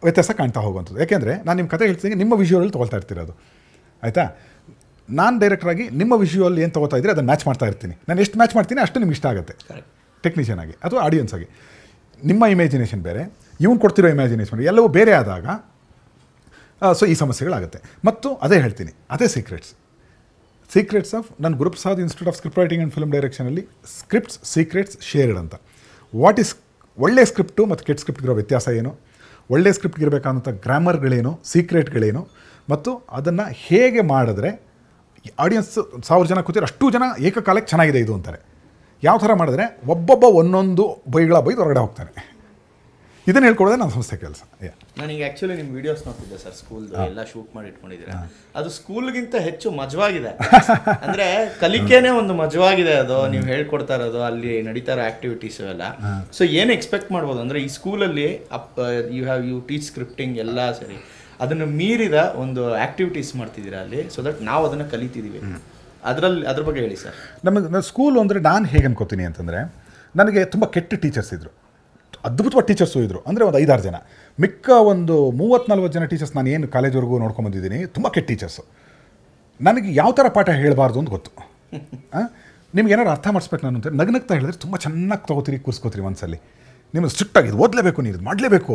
ವ್ಯತ್ಯಾಸ ಕಾಣ್ತಾ ಹೋಗುವಂಥದ್ದು. ಯಾಕೆಂದರೆ ನಾನು ನಿಮ್ಮ ಕತೆ ಹೇಳ್ತೀನಿ, ನಿಮ್ಮ ವಿಷುವಲ್ ತೊಗೊಳ್ತಾ ಇರ್ತೀರೋದು, ಆಯಿತಾ. ನಾನು ಡೈರೆಕ್ಟ್ರಾಗಿ ನಿಮ್ಮ ವಿಷುವಲ್ ಏನು ತೊಗೋತಾ ಇದ್ದರೆ ಅದನ್ನು ಮ್ಯಾಚ್ ಮಾಡ್ತಾ ಇರ್ತೀನಿ. ನಾನು ಎಷ್ಟು ಮ್ಯಾಚ್ ಮಾಡ್ತೀನಿ ಅಷ್ಟು ನಿಮ್ಗೆ ಇಷ್ಟ ಆಗುತ್ತೆ, ಟೆಕ್ನಿಷಿಯನ್ ಆಗಿ ಅಥವಾ ಆಡಿಯನ್ಸ್ ಆಗಿ. ನಿಮ್ಮ ಇಮ್ಯಾಜಿನೇಷನ್ ಬೇರೆ, ಇವನು ಕೊಡ್ತಿರೋ ಇಮ್ಯಾಜಿನೇಷನ್ ಎಲ್ಲವೂ ಬೇರೆ ಆದಾಗ ಸೊ ಈ ಸಮಸ್ಯೆಗಳಾಗುತ್ತೆ. ಮತ್ತು ಅದೇ ಹೇಳ್ತೀನಿ, ಅದೇ ಸೀಕ್ರೆಟ್ಸ್ ಆಫ್ ನನ್ನ Guruprasad institute of script writing and film ಡೈರೆಕ್ಷನಲ್ಲಿ ಸ್ಕ್ರಿಪ್ಟ್ಸ್ ಸೀಕ್ರೆಟ್ಸ್ ಶೇರ್ಡ್ ಅಂತ. ವಾಟ್ ಈಸ್ ಒಳ್ಳೆ ಸ್ಕ್ರಿಪ್ಟು ಮತ್ತು ಕೆಟ್ಟ ಸ್ಕ್ರಿಪ್ಟ್ಗಿರೋ ವ್ಯತ್ಯಾಸ ಏನು, ಒಳ್ಳೆ ಸ್ಕ್ರಿಪ್ಟ್ಗೆ ಇರಬೇಕಾದಂಥ ಗ್ರಾಮರ್ಗಳೇನು, ಸೀಕ್ರೆಟ್ಗಳೇನು, ಮತ್ತು ಅದನ್ನು ಹೇಗೆ ಮಾಡಿದ್ರೆ ಆಡಿಯನ್ಸ್ 1000 ಜನ ಕೂತಿರೋ ಅಷ್ಟು ಜನ ಏಕಕಾಲಕ್ಕೆ ಚೆನ್ನಾಗಿದೆ ಇದು ಅಂತಾರೆ. ಯಾವ ಥರ ಮಾಡಿದ್ರೆ ಒಬ್ಬೊಬ್ಬ ಒಂದೊಂದು ಬೈದು ಹೊರಗಡೆ ಹೋಗ್ತಾನೆ. ಇದನ್ನು ಹೇಳ್ಕೊಡೋದೇ ನನ್ನ ಸಂಸ್ಥೆ ಕೆಲಸ. ನನಗೆ ಆ್ಯಕ್ಚುಲಿ ನಿಮ್ಮ ವೀಡಿಯೋಸ್ ನೋಡ್ತಿದ್ದೆ ಸರ್, ಸ್ಕೂಲ್ದು ಎಲ್ಲ ಶೂಟ್ ಮಾಡಿ ಇಟ್ಕೊಂಡಿದ್ದೀರಾ. ಅದು ಸ್ಕೂಲ್ಗಿಂತ ಹೆಚ್ಚು ಮಜವಾಗಿದೆ. ಅಂದರೆ ಕಲಿಕೆನೇ ಒಂದು ಮಜವಾಗಿದೆ ಅದು, ನೀವು ಹೇಳ್ಕೊಡ್ತಾ ಇರೋದು, ಅಲ್ಲಿ ನಡೀತಾ ಇರೋ ಆ್ಯಕ್ಟಿವಿಟೀಸು ಎಲ್ಲ. ಸೊ ಏನು ಎಕ್ಸ್ಪೆಕ್ಟ್ ಮಾಡ್ಬೋದು ಅಂದರೆ, ಈ ಸ್ಕೂಲಲ್ಲಿ ಯು ಟೀಚ್ ಸ್ಕ್ರಿಪ್ಟಿಂಗ್ ಎಲ್ಲ ಸರಿ, ಅದನ್ನು ಮೀರಿದ ಒಂದು ಆ್ಯಕ್ಟಿವಿಟೀಸ್ ಮಾಡ್ತಿದ್ದೀರಾ ಅಲ್ಲಿ, ಸೊ ದಟ್ ನಾವು ಅದನ್ನು ಕಲಿತಿದ್ದೀವಿ. ಅದ್ರ ಬಗ್ಗೆ ಹೇಳಿ ಸರ್. ನಮ್ಮ ಸ್ಕೂಲು ಅಂದರೆ ನಾನು ಹೇಗೆ ಅನ್ಕೋತೀನಿ ಅಂತಂದರೆ, ನನಗೆ ತುಂಬ ಕೆಟ್ಟ ಟೀಚರ್ಸ್ ಇದ್ದರು, ಅದ್ಭುತವಾದ ಟೀಚರ್ಸು ಇದ್ದರು. ಅಂದರೆ ಒಂದು 5-6 ಜನ, ಮಿಕ್ಕ ಒಂದು 30-40 ಜನ ಟೀಚರ್ಸ್ ನಾನು ಏನು ಕಾಲೇಜ್ವರೆಗೂ ನೋಡ್ಕೊಂಬಂದಿದ್ದೀನಿ, ತುಂಬ ಕೆಟ್ಟ ಟೀಚರ್ಸು. ನನಗೆ ಯಾವ ಥರ ಪಾಠ ಹೇಳಬಾರ್ದು ಅಂತ ಗೊತ್ತು. ನಿಮ್ಗೆ ಏನಾದ್ರು ಅರ್ಥ ಮಾಡಿಸ್ಬೇಕು ನಾನು ಅಂತ ನಗ್ನಗ್ತಾ ಹೇಳಿದ್ರೆ ತುಂಬ ಚೆನ್ನಾಗಿ ತೊಗೋತೀರಿ, ಕೂರಿಸ್ಕೋತೀರಿ ಮನಸ್ಸಲ್ಲಿ. ನಿಮಗೆ ಸ್ಟ್ರಿಕ್ಟಾಗಿ ಇದು ಓದಲೇಬೇಕು, ನೀನು ಇದು ಮಾಡಲೇಬೇಕು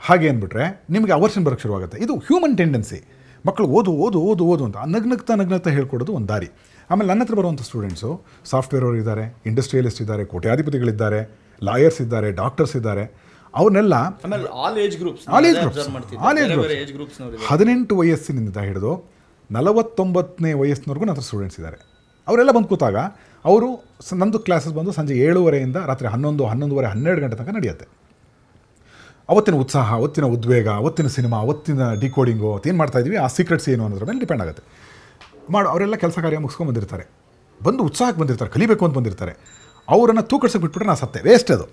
ಹಾಗೆ ಅಂದ್ಬಿಟ್ರೆ ನಿಮಗೆ ಅವರ್ಷನ್ ಬರೋಕ್ಕೆ ಶುರುವಾಗುತ್ತೆ. ಇದು ಹ್ಯೂಮನ್ ಟೆಂಡೆನ್ಸಿ. ಮಕ್ಕಳು ಓದು ಅಂತ ನಗ್ನಗ್ತಾ ಹೇಳ್ಕೊಡೋದು ಒಂದು ದಾರಿ. ಆಮೇಲೆ ನನ್ನ ಹತ್ರ ಬರುವಂಥ ಸ್ಟೂಡೆಂಟ್ಸು ಸಾಫ್ಟ್ವೇರ್ ಅವರು ಇದ್ದಾರೆ, ಇಂಡಸ್ಟ್ರಿಯಲಿಸ್ಟ್ ಇದ್ದಾರೆ, ಕೋಟ್ಯಾಧಿಪತಿಗಳಿದ್ದಾರೆ, ಲಾಯರ್ಸ್ ಇದ್ದಾರೆ, ಡಾಕ್ಟರ್ಸ್ ಇದ್ದಾರೆ. ಅವನ್ನೆಲ್ಲ ಆಲ್ ಏಜ್ ಗ್ರೂಪ್ಸ್ 18 ವಯಸ್ಸಿನಿಂದ ಹಿಡಿದು 49ನೇ ವಯಸ್ಸಿನವರೆಗೂ ನನ್ನ ಹತ್ರ ಸ್ಟೂಡೆಂಟ್ಸ್ ಇದ್ದಾರೆ. ಅವರೆಲ್ಲ ಬಂದು ಕೂತಾಗ ಅವರು ನಂದು ಕ್ಲಾಸಸ್ ಬಂದು ಸಂಜೆ 7:30ಯಿಂದ ರಾತ್ರಿ 11, 11:30, 12 ಗಂಟೆ ತನಕ ನಡೆಯುತ್ತೆ. ಅವತ್ತಿನ ಉತ್ಸಾಹ, ಅವತ್ತಿನ ಉದ್ವೇಗ, ಅವತ್ತಿನ ಸಿನಿಮಾ, ಅವತ್ತಿನ ಡಿಕೋಡಿಂಗು, ಏನು ಮಾಡ್ತಾಯಿದ್ವಿ, ಆ ಸೀಕ್ರೆಟ್ಸ್ ಏನು ಅನ್ನೋದ್ರ ಮೇಲೆ ಡಿಪೆಂಡ್ ಆಗುತ್ತೆ. ಅವರೆಲ್ಲ ಕೆಲಸ ಕಾರ್ಯ ಮುಗಿಸ್ಕೊಂಡು ಬಂದಿರ್ತಾರೆ, ಬಂದು ಉತ್ಸಾಹಕ್ಕೆ ಬಂದಿರ್ತಾರೆ, ಕಲಿಬೇಕು ಅಂತ ಬಂದಿರ್ತಾರೆ. ಅವರನ್ನು ತೂಕಡ್ಸಕ್ಕೆ ಬಿಟ್ಬಿಟ್ರೆ ನಾನು ಸತ್ತೆ, ವೇಸ್ಟ್ ಅದು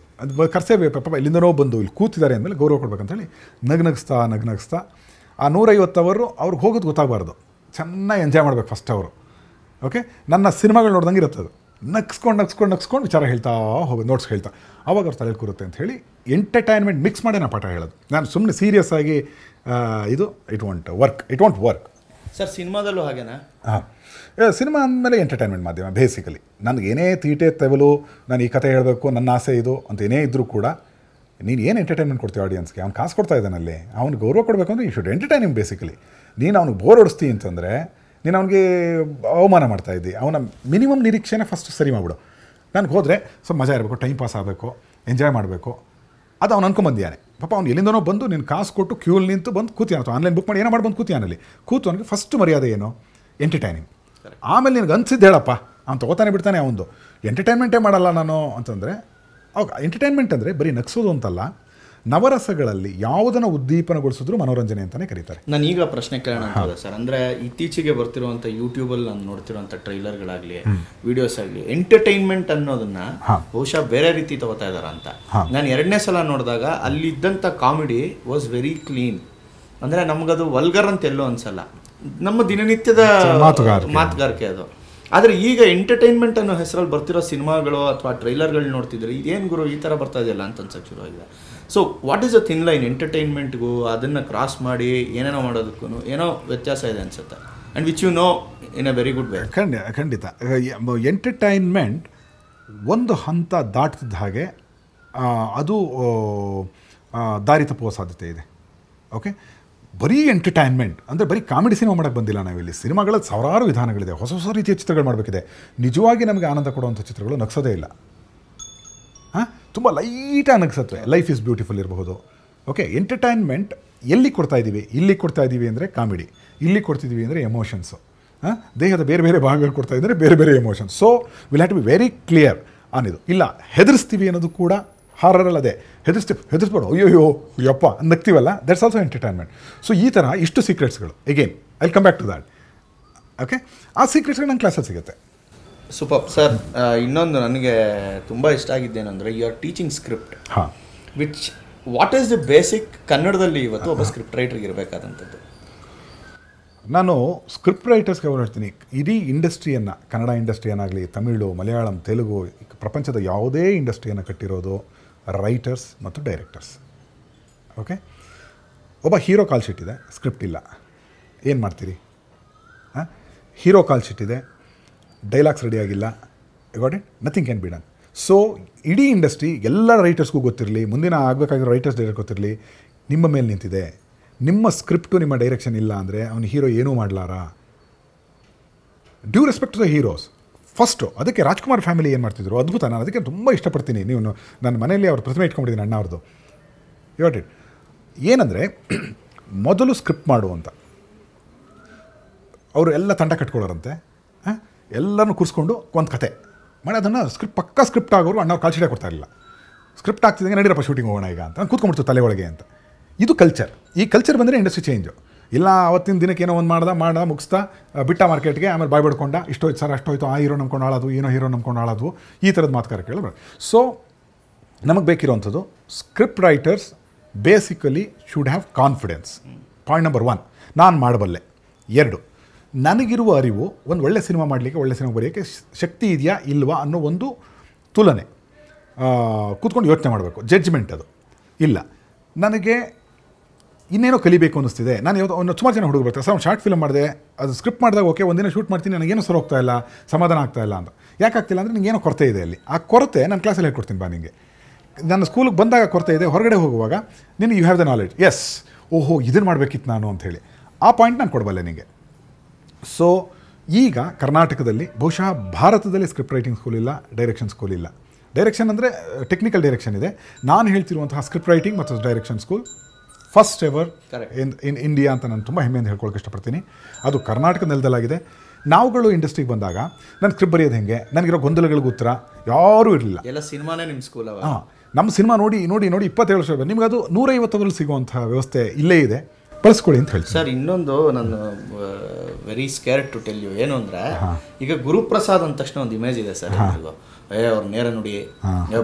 ಕರ್ಸೇಬೇಕು. ಪಾಪ ಇಲ್ಲಿಂದನೋ ಬಂದು ಇಲ್ಲಿ ಕೂತಿದ್ದಾರೆ ಅಂದಮೇಲೆ ಗೌರವ ಕೊಡ್ಬೇಕಂತೇಳಿ ನಗ್ನಗಿಸ್ತಾ ಆ 150 ಅವರು ಅವ್ರಿಗೆ ಹೋಗೋದು ಗೊತ್ತಾಗಬಾರ್ದು, ಚೆನ್ನಾಗಿ ಎಂಜಾಯ್ ಮಾಡಬೇಕು ಫಸ್ಟ್ ಅವರು. ಓಕೆ, ನನ್ನ ಸಿನಿಮಾಗಳು ನೋಡ್ದಂಗೆ ಇರುತ್ತೆ ಅದು. ನಗ್ಸ್ಕೊಂಡು ವಿಚಾರ ಹೇಳ್ತಾ ಹೋಗೋದು, ನೋಟ್ಸ್ ಹೇಳ್ತಾ, ಆವಾಗ ಅವ್ರು ತಲೆ ಕೂರುತ್ತೆ ಅಂತ ಹೇಳಿ ಎಂಟರ್ಟೈನ್ಮೆಂಟ್ ಮಿಕ್ಸ್ ಮಾಡಿ ನಾನು ಪಾಠ ಹೇಳೋದು. ನಾನು ಸುಮ್ಮನೆ ಸೀರಿಯಸ್ ಆಗಿ ಇಟ್ ವಾಂಟ್ ವರ್ಕ್. ಸರ್ ಸಿನಿಮಾದಲ್ಲೂ ಹಾಗೇನಾ? ಸಿನಿಮಾ ಅಂದಮೇಲೆ ಎಂಟರ್ಟೈನ್ಮೆಂಟ್ ಮಾಧ್ಯಮ ಬೇಸಿಕಲಿ. ನನಗೇನೇ ತೀಟೆ ತೆವಲು, ನಾನು ಈ ಕತೆ ಹೇಳಬೇಕು, ನನ್ನ ಆಸೆ ಇದು ಅಂತ ಏನೇ ಇದ್ದರೂ ಕೂಡ, ನೀನು ಏನು ಎಂಟರ್ಟೈನ್ಮೆಂಟ್ ಕೊಡ್ತೀವಿ ಆಡಿಯನ್ಸ್ಗೆ, ಅವ್ನು ಕಾಸು ಕೊಡ್ತಾ ಇದ್ದಾನಲ್ಲಿ, ಅವ್ನಿಗೆ ಗೌರವ ಕೊಡಬೇಕು ಅಂದರೆ you should entertain him basically. ನೀನು ಅವ್ನಿಗೆ ಬೋರ್ ಹೊಡಿಸ್ತೀವಿ ಅಂತಂದರೆ ನೀನು ಅವನಿಗೆ ಅವಮಾನ ಮಾಡ್ತಾಯಿದ್ದಿ. ಅವನ ಮಿನಿಮಮ್ ನಿರೀಕ್ಷೆನೇ ಫಸ್ಟ್ ಸರಿ ಮಾಡಿಬಿಡು. ನನಗೆ ಹೋದರೆ ಸ್ವಲ್ಪ ಮಜಾ ಇರಬೇಕು, ಟೈಮ್ ಪಾಸ್ ಆಗಬೇಕು, ಎಂಜಾಯ್ ಮಾಡಬೇಕು, ಅದು ಅವ್ನು ಅನ್ಕೊಂಬಂದಿಯಾನೆ. ಪಾಪ ಅವ್ನು ಎಲ್ಲಿಂದನೋ ಬಂದು ನೀನು ಕಾಸು ಕೊಟ್ಟು ಕ್ಯೂಲ್ ನಿಂತು ಬಂದು ಕೂತಿಯಾನ, ಆನ್ಲೈನ್ ಬುಕ್ ಮಾಡಿ ಏನೋ ಮಾಡಿ ಬಂದು ಕೂತಿಯಾನಲ್ಲಿ ಕೂತು ಅವನಿಗೆ ಫಸ್ಟ್ ಮರ್ಯಾದೆ ಏನು, ಎಂಟರ್ಟೈನಿಂಗ್. ಆಮೇಲೆ ನಿನಗೆ ಅನ್ಸಿದ್ದು ಹೇಳಪ್ಪ ಅವ್ನು ತೊಗೋತಾನೆ ಬಿಡ್ತಾನೆ. ಅವನು ಎಂಟರ್ಟೈನ್ಮೆಂಟೇ ಮಾಡಲ್ಲ ನಾನು ಅಂತಂದರೆ ಅವಾಗ ಎಂಟರ್ಟೈನ್ಮೆಂಟ್ ಅಂದರೆ ಬರೀ ನಗಿಸೋದು ಅಂತಲ್ಲ, ನವರಸಗಳಲ್ಲಿ ಯಾವುದನ್ನು ಉದ್ದೀಪನಗೊಳಿಸಿದ್ರು ಮನೋರಂಜನೆ ಅಂತಲೇ ಕರೀತಾರೆ. ನಾನು ಈಗ ಪ್ರಶ್ನೆ ಕೇಳೋಣ ಅಂತ ಸರ್, ಅಂದರೆ ಇತ್ತೀಚೆಗೆ ಬರ್ತಿರುವಂಥ ಯೂಟ್ಯೂಬಲ್ಲಿ ನಾನು ನೋಡ್ತಿರೋಂಥ ಟ್ರೈಲರ್ಗಳಾಗಲಿ ವಿಡಿಯೋಸ್ ಆಗಲಿ ಎಂಟರ್ಟೈನ್ಮೆಂಟ್ ಅನ್ನೋದನ್ನ ಬಹುಶಃ ಬೇರೆ ರೀತಿ ತಗೋತಾ ಇದಾರ ಅಂತ. ನಾನು 2ನೇ ಸಲ ನೋಡಿದಾಗ ಅಲ್ಲಿದ್ದಂಥ ಕಾಮಿಡಿ ವಾಸ್ ವೆರಿ ಕ್ಲೀನ್. ಅಂದರೆ ನಮಗದು ವಲ್ಗರ್ ಅಂತ ಎಲ್ಲೋ ಅನ್ಸಲ್ಲ, ನಮ್ಮ ದಿನನಿತ್ಯದ ಮಾತುಗಾರಿಕೆ ಅದು. ಆದರೆ ಈಗ ಎಂಟರ್ಟೈನ್ಮೆಂಟ್ ಅನ್ನೋ ಹೆಸರಲ್ಲಿ ಬರ್ತಿರೋ ಸಿನಿಮಾಗಳು ಅಥವಾ ಟ್ರೈಲರ್ಗಳು ನೋಡ್ತಿದ್ರೆ ಇದೇನು ಗುರು ಈ ಥರ ಬರ್ತಾ ಇದೆಯಲ್ಲ ಅಂತ ಅನ್ಸಕ್ಕೆ ಶುರುವಾಗಿದೆ. So what is a thin line ಎಂಟರ್ಟೈನ್ಮೆಂಟ್ಗೂ ಅದನ್ನು ಕ್ರಾಸ್ ಮಾಡಿ ಏನೇನೋ ಮಾಡೋದಕ್ಕೂ ಏನೋ ವ್ಯತ್ಯಾಸ ಇದೆ ಅನ್ಸುತ್ತೆ. And which you know in a very good way. ಖಂಡಿತ ಎಂಟರ್ಟೈನ್ಮೆಂಟ್ ಒಂದು ಹಂತ ದಾಟ್ತಿದ್ದ ಹಾಗೆ ಅದು ದಾರಿ ತಪ್ಪುವ ಸಾಧ್ಯತೆ ಇದೆ. ಓಕೆ, ಬರೀ ಎಂಟರ್ಟೈನ್ಮೆಂಟ್ ಅಂದರೆ ಬರೀ ಕಾಮಿಡಿ ಸಿನಿಮಾ ಮಾಡೋಕ್ಕೆ ಬಂದಿಲ್ಲ ನಾವಿಲ್ಲಿ. ಸಿನಿಮಾಗಳಲ್ಲಿ ಸಾವಿರಾರು ವಿಧಾನಗಳಿದೆ, ಹೊಸ ಹೊಸ ರೀತಿಯ ಚಿತ್ರಗಳು ಮಾಡಬೇಕಿದೆ. ನಿಜವಾಗಿ ನಮಗೆ ಆನಂದ ಕೊಡುವಂಥ ಚಿತ್ರಗಳು ನಗಿಸೋದೇ ಇಲ್ಲ. ತುಂಬ ಲೈಟಾಗಿ ನಗಿಸುತ್ತೆ. ಲೈಫ್ ಈಸ್ ಬ್ಯೂಟಿಫುಲ್ ಇರಬಹುದು. ಓಕೆ, ಎಂಟರ್ಟೈನ್ಮೆಂಟ್ ಎಲ್ಲಿ ಕೊಡ್ತಾ ಇದ್ದೀವಿ? ಇಲ್ಲಿ ಕೊಡ್ತಾ ಇದ್ದೀವಿ ಅಂದರೆ ಕಾಮಿಡಿ, ಇಲ್ಲಿ ಕೊಡ್ತಿದ್ದೀವಿ ಅಂದರೆ ಎಮೋಷನ್ಸು. ದೇಹದ ಬೇರೆ ಬೇರೆ ಭಾಗಗಳು ಕೊಡ್ತಾ ಇದ್ದರೆ ಬೇರೆ ಬೇರೆ emotions. So will have to be very clear ಅನ್ನೋದು. ಇಲ್ಲ ಹೆದರಿಸ್ತೀವಿ ಅನ್ನೋದು ಕೂಡ ಹಾರರಲ್ಲಿ ಅದೇ. ಹೆದರ್ಸ್ಬೇಡ, ಅಯ್ಯೋಯ್ಯೋ ಯಪ್ಪ ನಗ್ತೀವಲ್ಲ, ದಟ್ಸ್ ಆಲ್ಸೋ ಎಂಟರ್ಟೈನ್ಮೆಂಟ್. ಸೊ ಈ ಥರ ಇಷ್ಟು ಸೀಕ್ರೆಟ್ಸ್ಗಳು. Again I come back to that. Okay, ಆ ಸೀಕ್ರೆಟ್ಸ್ಗಳು ನನ್ನ ಕ್ಲಾಸಲ್ಲಿ ಸಿಗುತ್ತೆ. Super sir. ಇನ್ನೊಂದು ನನಗೆ ತುಂಬ ಇಷ್ಟ ಆಗಿದ್ದೇನೆಂದರೆ ಯು ಆರ್ ಟೀಚಿಂಗ್ ಸ್ಕ್ರಿಪ್ಟ್. ಹಾಂ, which what is the basic ಕನ್ನಡದಲ್ಲಿ ಇವತ್ತು ಒಬ್ಬ ಸ್ಕ್ರಿಪ್ಟ್ ರೈಟರ್ಗೆ ಇರಬೇಕಾದಂಥದ್ದು? ನಾನು ಸ್ಕ್ರಿಪ್ಟ್ ರೈಟರ್ಸ್ಗೆ ಹೇಳ್ತೀನಿ, ಇಡೀ ಇಂಡಸ್ಟ್ರಿಯನ್ನು, ಕನ್ನಡ ಇಂಡಸ್ಟ್ರಿಯನ್ನಾಗಲಿ, ತಮಿಳು, ಮಲಯಾಳಂ, ತೆಲುಗು, ಪ್ರಪಂಚದ ಯಾವುದೇ ಇಂಡಸ್ಟ್ರಿಯನ್ನು ಕಟ್ಟಿರೋದು ರೈಟರ್ಸ್ ಮತ್ತು ಡೈರೆಕ್ಟರ್ಸ್. ಓಕೆ, ಒಬ್ಬ ಹೀರೋ ಕಾಲ್ ಶೀಟ್ ಇದೆ, ಸ್ಕ್ರಿಪ್ಟ್ ಇಲ್ಲ, ಏನು ಮಾಡ್ತೀರಿ? ಹೀರೋ ಕಾಲ್ ಶೀಟ್ ಇದೆ, ಡೈಲಾಗ್ಸ್ ರೆಡಿ ಆಗಿಲ್ಲ, got it, nothing can be done. So ಇಡೀ ಇಂಡಸ್ಟ್ರಿ ಎಲ್ಲ ರೈಟರ್ಸ್ಗೂ ಗೊತ್ತಿರಲಿ, ಮುಂದಿನ ಆಗಬೇಕಾಗಿರೋ ರೈಟರ್ಸ್ ಡೈರೆಕ್ಟ್ ಗೊತ್ತಿರಲಿ, ನಿಮ್ಮ ಮೇಲೆ ನಿಂತಿದೆ. ನಿಮ್ಮ ಸ್ಕ್ರಿಪ್ಟು, ನಿಮ್ಮ ಡೈರೆಕ್ಷನ್ ಇಲ್ಲ ಅಂದರೆ ಅವನು ಹೀರೋ ಏನೂ ಮಾಡಲಾರ. Due respect to the heroes first. ಅದಕ್ಕೆ ರಾಜ್ಕುಮಾರ್ ಫ್ಯಾಮಿಲಿ ಏನು ಮಾಡ್ತಿದ್ರು ಅದ್ಭುತ. ನಾನು ಅದಕ್ಕೆ ತುಂಬ ಇಷ್ಟಪಡ್ತೀನಿ. ನೀವು ನನ್ನ ಮನೆಯಲ್ಲಿ ಅವ್ರ ಪ್ರತಿಮೆ ಇಟ್ಕೊಂಡಿದ್ದೀನಿ, ಅಣ್ಣ ಅವ್ರದ್ದು. Got it. ಏನಂದರೆ ಮೊದಲು ಸ್ಕ್ರಿಪ್ಟ್ ಮಾಡು ಅಂತ ಅವರು ಎಲ್ಲ ತಂಡ ಕಟ್ಕೊಳ್ಳೋರಂತೆ. ಎಲ್ಲನೂ ಕೂರಿಸ್ಕೊಂಡು ಒಂದು ಕತೆ ಮಾಡಿ ಅದನ್ನು ಪಕ್ಕಾ ಸ್ಕ್ರಿಪ್ಟ್ ಆಗೋರು ಅಣ್ಣವ್ರು ಕಾಲ್ ಶೀಟೇ ಕೊಡ್ತಾ ಇರಲಿಲ್ಲ. ಸ್ಕ್ರಿಪ್ಟ್ ಆಗ್ತಿದ್ದಂಗೆ ನಡೀರಪ್ಪ ಶೂಟಿಂಗ್ ಹೋಗೋಣ ಈಗ ಅಂತ ನಾನು ಕೂತ್ಕೊಂಡ್ಬಿಡ್ತು ತಲೆ ಒಳಗೆ ಅಂತ. ಇದು ಕಲ್ಚರ್. ಈ ಕಲ್ಚರ್ ಬಂದರೆ ಇಂಡಸ್ಟ್ರಿ ಚೇಂಜು. ಇಲ್ಲ ಅವತ್ತಿನ ದಿನಕ್ಕೆ ಏನೋ ಒಂದು ಮಾಡ್ದ ಮುಗಿಸ್ತಾ ಬಿಟ್ಟ ಮಾರ್ಕೆಟ್ಗೆ, ಆಮೇಲೆ ಬಾಯ್ ಬಿಡ್ಕೊಂಡ, ಇಷ್ಟೋಯ್ತು ಸರ್ ಅಷ್ಟೋಯ್ತು, ಆ ಹೀರೋ ನಂಬ್ಕೊಂಡು ಹಾಳಾದ್ವು, ಏನೋ ಹೀರೋ ನಂಬ್ಕೊಂಡು ಹಾಳಾದ್ವು, ಈ ಥರದ ಮಾತುಕಾರ ಕೇಳಿದ್ರು. ಸೊ ನಮಗೆ ಬೇಕಿರೋವಂಥದ್ದು script writers basically should have confidence. Point number 1, ನಾನು ಮಾಡಬಲ್ಲೆ. 2, ನನಗಿರುವ ಅರಿವು ಒಂದು ಒಳ್ಳೆ ಸಿನಿಮಾ ಮಾಡಲಿಕ್ಕೆ, ಒಳ್ಳೆ ಸಿನಿಮಾ ಬರೆಯೋಕ್ಕೆ ಶಕ್ತಿ ಇದೆಯಾ ಇಲ್ವಾ ಅನ್ನೋ ಒಂದು ತುಲನೆ. ಕೂತ್ಕೊಂಡು ಯೋಚನೆ ಮಾಡಬೇಕು. ಜಡ್ಜ್ಮೆಂಟ್ ಅದು ಇಲ್ಲ. ನನಗೆ ಇನ್ನೇನೋ ಕಲಿಬೇಕು ಅನ್ನಿಸ್ತಿದೆ. ನಾನು ಒಂದು ಸುಮಾರು ಜನ ಹುಡುಗರು ಬರ್ತಾರೆ, ಸರ್ ಒಂದು ಶಾರ್ಟ್ ಫಿಲ್ಮ್ ಮಾಡಿದೆ, ಅದು ಸ್ಕ್ರಿಪ್ಟ್ ಮಾಡಿದಾಗ ಓಕೆ, ಒಂದಿನ ಶೂಟ್ ಮಾಡ್ತೀನಿ, ನನಗೇನೋ ಸರ್ ಹೋಗ್ತಾ ಇಲ್ಲ, ಸಮಾಧಾನ ಆಗ್ತಾ ಇಲ್ಲ ಅಂತ. ಯಾಕೆ ಆಗ್ತಿಲ್ಲ ಅಂದರೆ ನಿನಗೇನೋ ಕೊರತೆ ಇದೆ ಅಲ್ಲಿ. ಆ ಕೊರತೆ ನಾನು ಕ್ಲಾಸಲ್ಲಿ ಹೇಳ್ಕೊಡ್ತೀನಿ ಬಾ ನಿಮಗೆ. ನನ್ನ ಸ್ಕೂಲಿಗೆ ಬಂದಾಗ ಕೊರತೆ ಇದೆ, ಹೊರಗಡೆ ಹೋಗುವಾಗ ನೀನು you have the knowledge, yes ಓಹೋ ಇದನ್ನು ಮಾಡಬೇಕಿತ್ತು ನಾನು ಅಂಥೇಳಿ ಆ ಪಾಯಿಂಟ್ ನಾನು ಕೊಡಬಲ್ಲೆ ನಿಮಗೆ. ಸೊ ಈಗ ಕರ್ನಾಟಕದಲ್ಲಿ ಬಹುಶಃ ಭಾರತದಲ್ಲಿ ಸ್ಕ್ರಿಪ್ಟ್ ರೈಟಿಂಗ್ ಸ್ಕೂಲ್ ಇಲ್ಲ, ಡೈರೆಕ್ಷನ್ ಸ್ಕೂಲ್ ಇಲ್ಲ. ಡೈರೆಕ್ಷನ್ ಅಂದರೆ ಟೆಕ್ನಿಕಲ್ ಡೈರೆಕ್ಷನ್ ಇದೆ. ನಾನು ಹೇಳ್ತಿರುವಂತಹ ಸ್ಕ್ರಿಪ್ಟ್ ರೈಟಿಂಗ್ ಮತ್ತು direction school first ever in India ಅಂತ ನಾನು ತುಂಬ ಹೆಮ್ಮೆಯಿಂದ ಹೇಳ್ಕೊಳಕ್ಕೆ ಇಷ್ಟಪಡ್ತೀನಿ. ಅದು ಕರ್ನಾಟಕ ನೆಲದಲ್ಲಾಗಿದೆ. ನಾವುಗಳು ಇಂಡಸ್ಟ್ರಿಗೆ ಬಂದಾಗ ನನ್ನ ಸ್ಕ್ರಿಪ್ಟ್ ಬರೆಯೋದು ಹೆಂಗೆ, ನನಗಿರೋ ಗೊಂದಲಗಳಿಗೆ ಉತ್ತರ ಯಾರೂ ಇರಲಿಲ್ಲ. ಎಲ್ಲ ಸಿನಿಮಾನೇ ನಿಮ್ಮ ಸ್ಕೂಲ್. ಹಾಂ, ನಮ್ಮ ಸಿನಿಮಾ ನೋಡಿ 27 ವರ್ಷ ನಿಮಗೆ ಅದು 150 ವ್ಯವಸ್ಥೆ ವ್ಯವಸ್ಥೆ ಇಲ್ಲೇ ಇದೆ, ಬಳಸ್ಕೊಳ್ಳಿ ಅಂತ ಹೇಳಿ. ಸರ್ ಇನ್ನೊಂದು ನಾನು very scared to tell you ಏನು ಅಂದರೆ, ಈಗ ಗುರುಪ್ರಸಾದ್ ಅಂದ ತಕ್ಷಣ ಒಂದು ಇಮೇಜ್ ಇದೆ ಸರ್ ನಿಮಗೂ, ಅವ್ರು ನೇರ ನುಡಿ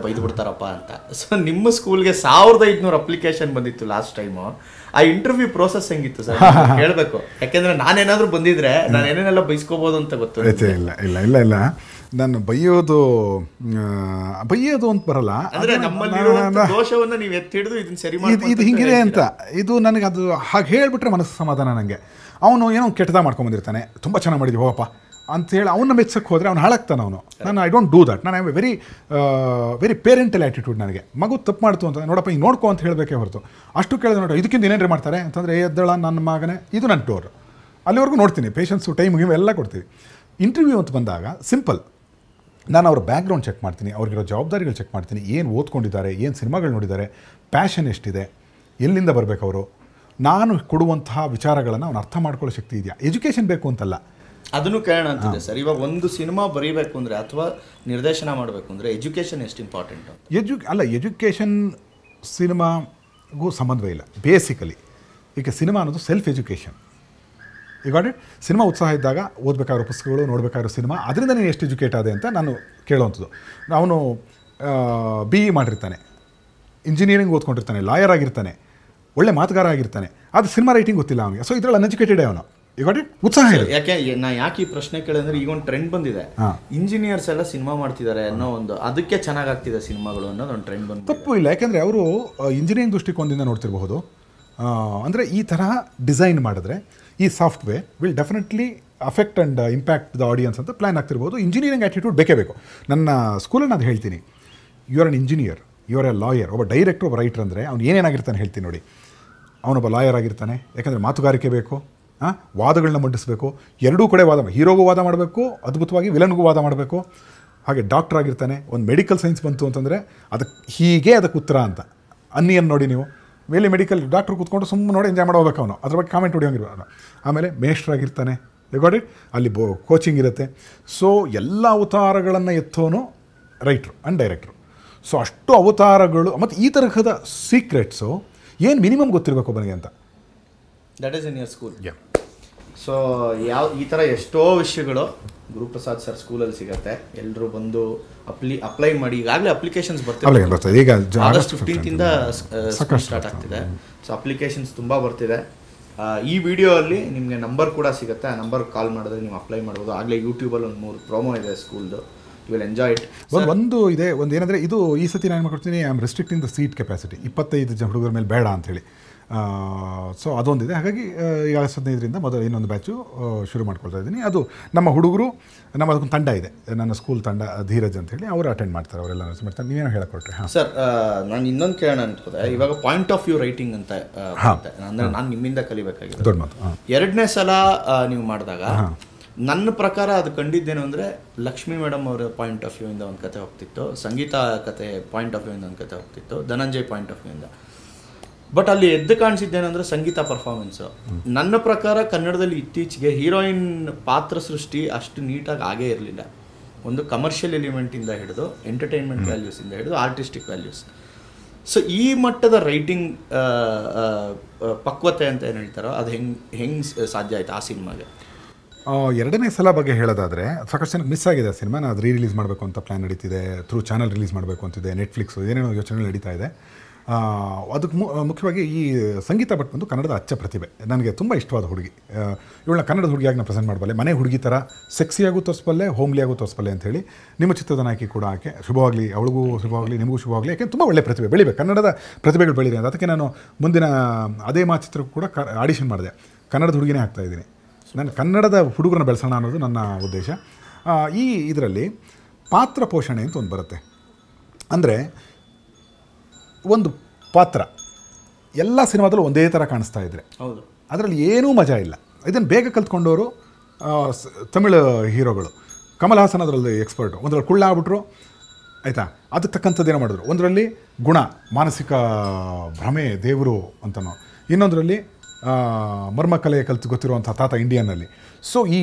ಬೈದು ಬಿಡ್ತಾರಪ್ಪ ಅಂತ. ಸೊ ನಿಮ್ಮ ಸ್ಕೂಲ್ಗೆ 1500 ಅಪ್ಲಿಕೇಶನ್ ಬಂದಿತ್ತು ಲಾಸ್ಟ್ ಟೈಮು. ಆ ಇಂಟರ್ವ್ಯೂ ಪ್ರೋಸೆಸ್ ಹೆಂಗಿತ್ತು ಸರ್ ಹೇಳಬೇಕು? ಯಾಕೆಂದರೆ ನಾನೇನಾದರೂ ಬಂದಿದ್ರೆ ನಾನು ಏನೇನೆಲ್ಲ ಬೈಸ್ಕೋಬೋದು ಅಂತ ಗೊತ್ತು. ಇಲ್ಲ ಇಲ್ಲ ಇಲ್ಲ ಇಲ್ಲ ನಾನು ಬೈಯೋದು ಅಂತ ಬರಲ್ಲ. ದೋಷವನ್ನು ನೀವು ಎತ್ತಿ ಹಿಡಿದು ಇದನ್ನ ಸರಿ ಇದು ಹಿಂಗಿದೆ ಅಂತ ಇದು ನನಗೆ ಅದು ಹಾಗೆ ಹೇಳಿಬಿಟ್ರೆ ಮನಸ್ಸು ಸಮಾಧಾನ. ನನಗೆ ಅವನು ಏನೋ ಕೆಟ್ಟದಾಗ ಮಾಡ್ಕೊಂಬಂದಿರ್ತಾನೆ, ತುಂಬ ಚೆನ್ನಾಗಿ ಮಾಡಿದ್ವಿ ಹೋಗಪ್ಪ ಅಂಥೇಳಿ ಅವನ್ನ ಮೆಚ್ಚಕ್ಕೆ ಹೋದರೆ ಅವ್ನು ಹಾಳಾಗ್ತಾನೆ ಅವನು. ನಾನು ಐ ಡೋಂಟ್ ಡೂ ದಟ್. ನಾನು I very very parental attitude. ನನಗೆ ಮಗು ತಪ್ಪು ಮಾಡ್ತು ಅಂತ ನೋಡಪ್ಪ ಹಿಂಗೆ ನೋಡ್ಕೊ ಅಂತ ಹೇಳಬೇಕೇ ಹೊರತು ಅಷ್ಟು ಕೇಳಿದ್ರೆ ನೋಡು ಇದಕ್ಕಿಂತ ಏನೇನು ಮಾಡ್ತಾರೆ ಅಂತಂದರೆ ಎದ್ದಳ ನನ್ನ ಮಗನೇ ಇದು ನನ್ನ ಡೋರ್. ಅಲ್ಲಿವರೆಗೂ ನೋಡ್ತೀನಿ, ಪೇಷನ್ಸು ಟೈಮ್ ಎಲ್ಲ ಕೊಡ್ತೀವಿ. ಇಂಟರ್ವ್ಯೂ ಅಂತ ಬಂದಾಗ ಸಿಂಪಲ್, ನಾನು ಅವ್ರ ಬ್ಯಾಕ್ಗ್ರೌಂಡ್ ಚೆಕ್ ಮಾಡ್ತೀನಿ, ಅವ್ರಿಗಿರೋ ಜವಾಬ್ದಾರಿಗಳು ಚೆಕ್ ಮಾಡ್ತೀನಿ, ಏನು ಓದ್ಕೊಂಡಿದ್ದಾರೆ, ಏನು ಸಿನಿಮಾಗಳು ನೋಡಿದ್ದಾರೆ, ಪ್ಯಾಷನ್ ಎಷ್ಟಿದೆ, ಎಲ್ಲಿಂದ ಬರಬೇಕು ಅವರು, ನಾನು ಕೊಡುವಂತಹ ವಿಚಾರಗಳನ್ನು ಅವ್ನು ಅರ್ಥ ಮಾಡ್ಕೊಳ್ಳೋ ಶಕ್ತಿ ಇದೆಯಾ. ಎಜುಕೇಷನ್ ಬೇಕು ಅಂತಲ್ಲ, ಅದನ್ನು ಕೇಳೋಣ ಅಂತಿದೆ ಸರ್. ಇವಾಗ ಒಂದು ಸಿನಿಮಾ ಬರೀಬೇಕು ಅಂದರೆ ಅಥವಾ ನಿರ್ದೇಶನ ಮಾಡಬೇಕು ಅಂದರೆ ಎಜುಕೇಷನ್ ಎಷ್ಟು ಇಂಪಾರ್ಟೆಂಟು? ಎಜುಕೇಷನ್ ಸಿನಿಮಾಗೂ ಸಂಬಂಧವೇ ಇಲ್ಲ. ಬೇಸಿಕಲಿ ಈಗ ಸಿನಿಮಾ ಅನ್ನೋದು ಸೆಲ್ಫ್ ಎಜುಕೇಷನ್. ಈಗ ಸಿನಿಮಾ ಉತ್ಸಾಹ ಇದ್ದಾಗ ಓದಬೇಕಾಗಿರೋ ಪುಸ್ತಕಗಳು, ನೋಡಬೇಕಾಗಿರೋ ಸಿನಿಮಾ, ಅದರಿಂದ ನೀನು ಎಷ್ಟು ಎಜುಕೇಟ್ ಆದೆ ಅಂತ ನಾನು ಕೇಳೋವಂಥದ್ದು. ಅವನು BE ಮಾಡಿರ್ತಾನೆ, ಇಂಜಿನಿಯರಿಂಗ್ ಓದ್ಕೊಂಡಿರ್ತಾನೆ, ಲಾಯರ್ ಆಗಿರ್ತಾನೆ, ಒಳ್ಳೆ ಮಾತುಗಾರ ಆಗಿರ್ತಾನೆ, ಅದು ಸಿನಿಮಾ ರೈಟಿಂಗ್ ಗೊತ್ತಿಲ್ಲ ಅವನಿಗೆ. ಸೊ ಇದರಲ್ಲಿ ಅನ್ಎಜುಕೇಟೆಡ್ ಅವನು. ಈಗ ಉತ್ಸಾಹ ಇದೆ. ಯಾಕೆ ಈ ಪ್ರಶ್ನೆ ಕೇಳಿದ್ರೆ ಈಗ ಒಂದು ಟ್ರೆಂಡ್ ಬಂದಿದೆ, ಇಂಜಿನಿಯರ್ಸ್ ಎಲ್ಲ ಸಿನಿಮಾ ಮಾಡ್ತಿದ್ದಾರೆ ಅನ್ನೋ ಒಂದು, ಅದಕ್ಕೆ ಚೆನ್ನಾಗಿ ಆಗ್ತಿದೆ ಸಿನಿಮಾಗಳು ಅನ್ನೋದು ಒಂದು ಟ್ರೆಂಡ್ ಬಂದು. ತಪ್ಪು ಇಲ್ಲ, ಯಾಕೆಂದರೆ ಅವರು ಇಂಜಿನಿಯರಿಂಗ್ ದೃಷ್ಟಿಕೋನದಿಂದ ನೋಡ್ತಿರಬಹುದು. ಅಂದರೆ ಈ ತರಹ ಡಿಸೈನ್ ಮಾಡಿದ್ರೆ ಈ software will definitely affect and impact the audience ಅಂತ ಪ್ಲ್ಯಾನ್ ಆಗ್ತಿರ್ಬೋದು. ಇಂಜಿನಿಯರಿಂಗ್ ಆ್ಯಟಿಟ್ಯೂಡ್ ಬೇಕೇ ಬೇಕು. ನನ್ನ ಸ್ಕೂಲಲ್ಲಿ ಅದು ಹೇಳ್ತೀನಿ, you are an engineer, you are a lawyer. ಒಬ್ಬ ಡೈರೆಕ್ಟರ್, ಒಬ್ಬ ರೈಟರ್ ಅಂದರೆ ಅವ್ನು ಏನೇನಾಗಿರ್ತಾನೆ ಹೇಳ್ತೀನಿ ನೋಡಿ. ಅವನೊಬ್ಬ ಲಾಯರ್ ಆಗಿರ್ತಾನೆ, ಯಾಕಂದರೆ ಮಾತುಗಾರಿಕೆ ಬೇಕು, ವಾದಗಳನ್ನ ಮಂಡಿಸಬೇಕು, ಎರಡೂ ಕಡೆ ವಾದ, ಹೀರೋಗೂ ವಾದ ಮಾಡಬೇಕು, ಅದ್ಭುತವಾಗಿ ವಿಲನ್ಗೂ ವಾದ ಮಾಡಬೇಕು. ಹಾಗೆ ಡಾಕ್ಟರ್ ಆಗಿರ್ತಾನೆ, ಒಂದು ಮೆಡಿಕಲ್ ಸೈನ್ಸ್ ಬಂತು ಅಂತಂದರೆ ಅದಕ್ಕೆ ಹೀಗೆ ಅದಕ್ಕೆ ಉತ್ತರ ಅಂತ. ಅನ್ನಿಯನ್ನು ನೋಡಿ ನೀವು, ಮೇಲೆ ಮೆಡಿಕಲ್ ಡಾಕ್ಟ್ರು ಕೂತ್ಕೊಂಡು ಸುಮ್ಮನೆ ನೋಡಿ ಎಂಜಾಯ್ ಮಾಡೋಬೇಕು ಅವನು, ಅದ್ರ ಬಗ್ಗೆ ಕಾಮೆಂಟ್ ಹೊಡಿಯೋಂಗಿರ್ಬೋದು. ಆಮೇಲೆ ಮೇಷ್ಟ್ರಾಗಿರ್ತಾನೆ, ಗೋಡಿ ಅಲ್ಲಿ ಕೋಚಿಂಗ್ ಇರುತ್ತೆ. ಸೊ ಎಲ್ಲ ಅವತಾರಗಳನ್ನು ಎತ್ತೋನು ರೈಟ್ರು ಆ್ಯಂಡ್ ಡೈರೆಕ್ಟ್ರು. ಸೊ ಅಷ್ಟು ಅವತಾರಗಳು ಮತ್ತು ಈ ತರಹದ ಸೀಕ್ರೆಟ್ಸು ಏನು ಮಿನಿಮಮ್ ಗೊತ್ತಿರಬೇಕು ಒಬ್ಬನಿಗೆ ಅಂತ. That is in your school. So ಈ ಥರ ಎಷ್ಟೋ ವಿಷಯಗಳು ಗುರುಪ್ರಸಾದ್ ಸರ್ ಸ್ಕೂಲಲ್ಲಿ ಸಿಗುತ್ತೆ. ಎಲ್ಲರೂ ಬಂದು ಅಪ್ಲೈ ಮಾಡಿ. ಈಗಾಗಲೇ ಅಪ್ಲಿಕೇಶನ್ಸ್ ಬರ್ತಿದೆ. ಈಗ ಆಗಸ್ಟ್ 15 ಸ್ಟಾರ್ಟ್ ಆಗ್ತಿದೆ. ಸೊ ಅಪ್ಲಿಕೇಶನ್ಸ್ ತುಂಬ ಬರ್ತಿದೆ. ಈ ವಿಡಿಯೋ ಅಲ್ಲಿ ನಿಮಗೆ ನಂಬರ್ ಕೂಡ ಸಿಗುತ್ತೆ. ಆ ನಂಬರ್ ಕಾಲ್ ಮಾಡಿದ್ರೆ ನೀವು ಅಪ್ಲೈ ಮಾಡ್ಬೋದು. ಆಗಲೇ ಯೂಟ್ಯೂಬಲ್ಲಿ ಒಂದು 3 ಪ್ರೋಮೋ ಇದೆ ಸ್ಕೂಲ್ದು. You will enjoy it. ಒಂದು ಇದೆ, ಒಂದು ಏನಂದರೆ ಇದು ಈ ಸತಿ ನಾನು ಮಾಡ್ಕೊಡ್ತೀನಿ, I am restricting the seat capacity. 25 ಹುಡುಗರ ಮೇಲೆ ಬೇಡ ಅಂಥೇಳಿ. ಸೊ ಅದೊಂದಿದೆ. ಹಾಗಾಗಿ ಈಗ 15ರಿಂದ ಮೊದಲು ಇನ್ನೊಂದು ಬ್ಯಾಚು ಶುರು ಮಾಡ್ಕೊಳ್ತಾ ಇದ್ದೀನಿ. ಅದು ನಮ್ಮ ಹುಡುಗರು, ನಮ್ಮ ಅದಕ್ಕೊಂದು ತಂಡ ಇದೆ, ನನ್ನ ಸ್ಕೂಲ್ ತಂಡ, ಧೀರಜ್ ಅಂತೇಳಿ, ಅವರು ಅಟೆಂಡ್ ಮಾಡ್ತಾರೆ, ಅವರೆಲ್ಲ ಮಾಡ್ತಾರೆ. ನೀವೇನೋ ಹೇಳಿಕೊಟ್ರೆ. ಹಾಂ ಸರ್, ನಾನು ಇನ್ನೊಂದು ಕೇಳೋಣ ಅನ್ಕೋದೆ. ಇವಾಗ ಪಾಯಿಂಟ್ ಆಫ್ ವ್ಯೂ ರೈಟಿಂಗ್ ಅಂತ ಅಂದರೆ ನಾನು ನಿಮ್ಮಿಂದ ಕಲಿಬೇಕಾಗಿದೆ. ದೊಡ್ಡ ಮಾತು. 2ನೇ ಸಲ ನೀವು ಮಾಡಿದಾಗ ನನ್ನ ಪ್ರಕಾರ ಅದು ಕಂಡಿದ್ದೇನು ಅಂದರೆ, ಲಕ್ಷ್ಮೀ ಮೇಡಮ್ ಅವರ ಪಾಯಿಂಟ್ ಆಫ್ ವ್ಯೂ ಇಂದ ಒಂದು ಕತೆ ಹೋಗ್ತಿತ್ತು, ಸಂಗೀತ ಕತೆ ಪಾಯಿಂಟ್ ಆಫ್ ವ್ಯೂ ಇಂದ ಒಂದು ಕತೆ ಹೋಗ್ತಿತ್ತು, ಧನಂಜಯ್ ಪಾಯಿಂಟ್ ಆಫ್ ವ್ಯೂ ಇಂದ. ಬಟ್ ಅಲ್ಲಿ ಎದ್ದು ಕಾಣಿಸಿದ್ದೇನೆಂದರೆ ಸಂಗೀತ ಪರ್ಫಾರ್ಮೆನ್ಸು. ನನ್ನ ಪ್ರಕಾರ ಕನ್ನಡದಲ್ಲಿ ಇತ್ತೀಚೆಗೆ ಹೀರೋಯಿನ್ ಪಾತ್ರ ಸೃಷ್ಟಿ ಅಷ್ಟು ನೀಟಾಗಿ ಆಗೇ ಇರಲಿಲ್ಲ. ಒಂದು ಕಮರ್ಷಿಯಲ್ ಎಲಿಮೆಂಟಿಂದ ಹಿಡಿದು ಎಂಟರ್ಟೈನ್ಮೆಂಟ್ ವ್ಯಾಲ್ಯೂಸಿಂದ ಹಿಡಿದು ಆರ್ಟಿಸ್ಟಿಕ್ ವ್ಯಾಲ್ಯೂಸ್. ಸೊ ಈ ಮಟ್ಟದ ರೈಟಿಂಗ್ ಪಕ್ವತೆ ಅಂತ ಏನು ಹೇಳ್ತಾರೋ ಅದು ಹೆಂಗೆ ಸಾಧ್ಯ ಆಯಿತು ಆ ಸಿನಿಮಾಗೆ? 2ನೇ ಸಲ ಬಗ್ಗೆ ಹೇಳೋದಾದರೆ ಸಾಕಷ್ಟು ಜನಕ್ಕೆ ಮಿಸ್ ಆಗಿದೆ ಆ ಸಿನಿಮಾ. ನಾನು ಅದು ರಿಲೀಸ್ ಮಾಡಬೇಕು ಅಂತ ಪ್ಲ್ಯಾನ್ ನಡೀತಿದೆ, ಥ್ರೂ ಚಾನಲ್ ರಿಲೀಸ್ ಮಾಡಬೇಕು ಅಂತಿದೆ, ನೆಟ್ಫ್ಲಿಕ್ಸು, ಏನೇನೋ ಯೋಚನೆಗಳು ನಡೀತಾ ಇದೆ. ಅದಕ್ಕೆ ಮುಖ್ಯವಾಗಿ ಈ ಸಂಗೀತ ಭಟ್ ಬಂದು ಕನ್ನಡದ ಅಚ್ಚ ಪ್ರತಿಭೆ. ನನಗೆ ತುಂಬ ಇಷ್ಟವಾದ ಹುಡುಗಿ. ಇವಳನ್ನ ಕನ್ನಡದ ಹುಡುಗಿಯಾಗಿ ನಾನು ಪ್ರೆಸೆಂಟ್ ಮಾಡಬಲ್ಲೆ, ಮನೆ ಹುಡುಗಿ ಥರ ಸೆಕ್ಸಿಯಾಗೂ ತೋರಿಸ್ಬಲ್ಲೆ, ಹೋಮ್ಲಿಯಾಗೂ ತೋರಿಸ್ಬಲ್ಲೆ ಅಂಥೇಳಿ. ನಿಮ್ಮ ಚಿತ್ರದ ನಾಯಕಿ ಕೂಡ ಆಕೆ. ಶುಭವಾಗಲಿ, ಅವಳಿಗೂ ಶುಭವಾಗಲಿ, ನಿಮಗೂ ಶುಭವಾಗಲಿ. ಯಾಕೆ ತುಂಬ ಒಳ್ಳೆ ಪ್ರತಿಭೆ ಬೆಳಿಬೇಕು, ಕನ್ನಡದ ಪ್ರತಿಭೆಗಳು ಬೆಳೀರಿ ಅಂತ. ಅದಕ್ಕೆ ನಾನು ಮುಂದಿನ ಅದೇ ಮಾ ಚಿತ್ರಕ್ಕೂ ಕೂಡ ಆಡಿಷನ್ ಮಾಡಿದೆ. ಕನ್ನಡದ ಹುಡುಗಿನೇ ಆಗ್ತಾಯಿದ್ದೀನಿ. ನಾನು ಕನ್ನಡದ ಹುಡುಗರನ್ನ ಬೆಳೆಸೋಣ ಅನ್ನೋದು ನನ್ನ ಉದ್ದೇಶ. ಈ ಇದರಲ್ಲಿ ಪಾತ್ರ ಪೋಷಣೆ ಅಂತ ಒಂದು ಬರುತ್ತೆ. ಅಂದರೆ ಒಂದು ಪಾತ್ರ ಎಲ್ಲ ಸಿನಿಮಾದಲ್ಲೂ ಒಂದೇ ಥರ ಕಾಣಿಸ್ತಾ ಇದ್ದರೆ ಹೌದು, ಅದರಲ್ಲಿ ಏನೂ ಮಜಾ ಇಲ್ಲ. ಇದನ್ನು ಬೇಗ ಕಲ್ತ್ಕೊಂಡವರು ತಮಿಳು ಹೀರೋಗಳು. ಕಮಲ್ ಹಾಸನ್ ಅದರಲ್ಲಿ ಎಕ್ಸ್ಪರ್ಟು. ಒಂದರಲ್ಲಿ ಕುಳ್ಳ ಆಗ್ಬಿಟ್ರು, ಆಯಿತಾ, ಅದಕ್ಕೆ ತಕ್ಕಂಥದ್ದೇನೋ ಮಾಡಿದ್ರು. ಒಂದರಲ್ಲಿ ಗುಣ, ಮಾನಸಿಕ ಭ್ರಮೆ, ದೇವರು ಅಂತನೋ. ಇನ್ನೊಂದರಲ್ಲಿ ಮರ್ಮಕಲೆ ಕಲಿತು ಗೊತ್ತಿರುವಂಥ ತಾತ ಇಂಡಿಯನ್ನಲ್ಲಿ. ಸೊ ಈ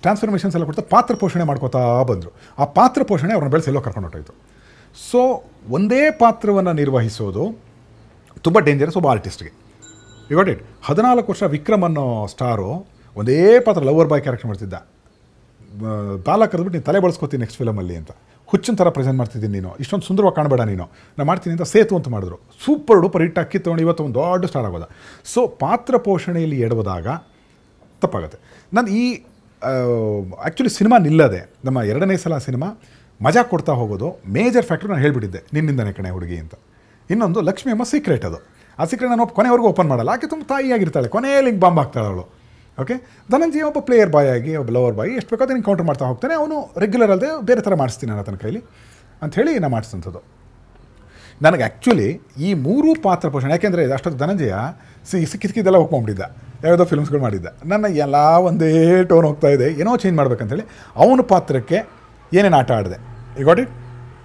ಟ್ರಾನ್ಸ್ಫಾರ್ಮೇಷನ್ಸ್ ಎಲ್ಲ ಕೊಡ್ತಾ ಪಾತ್ರ ಪೋಷಣೆ ಮಾಡ್ಕೋತಾ ಬಂದರು. ಆ ಪಾತ್ರ ಪೋಷಣೆ ಅವ್ರನ್ನ ಬೆಳೆಸಿ ಎಲ್ಲೋ ಕರ್ಕೊಂಡು ಹೊಟ್ಟೋಯ್ತು. ಸೊ ಒಂದೇ ಪಾತ್ರವನ್ನು ನಿರ್ವಹಿಸೋದು ತುಂಬ ಡೇಂಜರಸ್ ಒಬ್ಬ ಆರ್ಟಿಸ್ಟ್ಗೆ. You got it. 14 ವರ್ಷ ವಿಕ್ರಮ್ ಅನ್ನೋ ಸ್ಟಾರು ಒಂದೇ ಪಾತ್ರ ಲವರ್ ಬಾಯ್ ಕ್ಯಾರೆಕ್ಟರ್ ಮಾಡ್ತಿದ್ದ. ಬಾಲ ಕರೆದ್ಬಿಟ್ಟು ನೀನು ತಲೆ ಬಳಸ್ಕೊತೀನಿ ನೆಕ್ಸ್ಟ್ ಫಿಲಮಲ್ಲಿ ಅಂತ, ಹುಚ್ಚಿನ ಥರ ಪ್ರೆಸೆಂಟ್ ಮಾಡ್ತಿದ್ದೀನಿ, ನೀನು ಇಷ್ಟೊಂದು ಸುಂದರವಾಗಿ ಕಾಣಬೇಡ, ನೀನು ನಾನು ಮಾಡ್ತೀನಿ ಅಂತ ಸೇತು ಅಂತ ಮಾಡಿದ್ರು. ಸೂಪರ್ ಡೂಪರ್ ಹಿಟ್ ಅಕ್ಕಿ ತೊಗೊಂಡು ಇವತ್ತು ಒಂದು ದೊಡ್ಡ ಸ್ಟಾರ್ ಆಗೋದ. ಸೊ ಪಾತ್ರ ಪೋಷಣೆಯಲ್ಲಿ ಎಡವದಾಗ ತಪ್ಪಾಗುತ್ತೆ. ನಾನು ಈ ಆ್ಯಕ್ಚುಲಿ ಸಿನಿಮಾ ನಿಲ್ಲದೆ ನಮ್ಮ 2ನೇ ಸಲ ಸಿನಿಮಾ ಮಜಾ ಕೊಡ್ತಾ ಹೋಗೋದು ಮೇಜರ್ ಫ್ಯಾಕ್ಟ್ರ್. ನಾನು ಹೇಳಿಬಿಟ್ಟಿದ್ದೆ ನಿನ್ನಿಂದನೇ ಕಣೆ ಹುಡುಗಿ ಅಂತ. ಇನ್ನೊಂದು ಲಕ್ಷ್ಮಿ ಅಮ್ಮ ಸೀಕ್ರೆಟ್. ಅದು ಆ ಸೀಕ್ರೆಟ್ ನಾನು ಕೊನೆವರೆಗೂ ಓಪನ್ ಮಾಡಲ್ಲ. ಆಕೆ ತುಂಬ ತಾಯಿಯಾಗಿರ್ತಾಳೆ, ಕೊನೆಯಲ್ಲಿ ಹಿಂಗೆ ಬಾಂಬ್ ಆಗ್ತಾಳೆ ಅವಳು. ಓಕೆ, ಧನಂಜಯ ಒಬ್ಬ ಪ್ಲೇಯರ್ ಬಾಯ್ ಆಗಿ, ಒಬ್ಬ ಲವರ್ ಬಾಯ್, ಎಷ್ಟು ಬೇಕಾದ್ರೆ ಹಿಂಗೆ ಕೌಂಟರ್ ಮಾಡ್ತಾ ಹೋಗ್ತಾನೆ. ಅವನು ರೆಗ್ಯುಲರ್ ಅಲ್ಲದೆ ಬೇರೆ ಥರ ಮಾಡಿಸ್ತೀನಿ ನಾನು ಆತನ ಕೈಲಿ ಅಂಥೇಳಿ ನಾನು ಮಾಡಿಸಿದಂಥದ್ದು. ನನಗೆ ಆ್ಯಕ್ಚುಲಿ ಈ 3 ಪಾತ್ರ ಪೋಷಣೆ, ಯಾಕೆಂದರೆ ಅಷ್ಟೊತ್ತು ಧನಂಜಯ ಸಿಕ್ಕಿದೆಲ್ಲ ಹೋಗ್ಕೊಂಬಿಟ್ಟಿದ್ದ, ಯಾವುದೋ ಫಿಲ್ಮ್ಸ್ಗಳು ಮಾಡಿದ್ದ. ನನ್ನ ಎಲ್ಲ ಒಂದೇ ಟೋನ್ ಹೋಗ್ತಾ ಇದೆ, ಏನೋ ಚೇಂಜ್ ಮಾಡ್ಬೇಕಂತೇಳಿ ಅವನ ಪಾತ್ರಕ್ಕೆ ಏನೇನು ಆಟ ಆಡಿದೆ. ಈಗ ಗಾಟ್ ಇಟ್.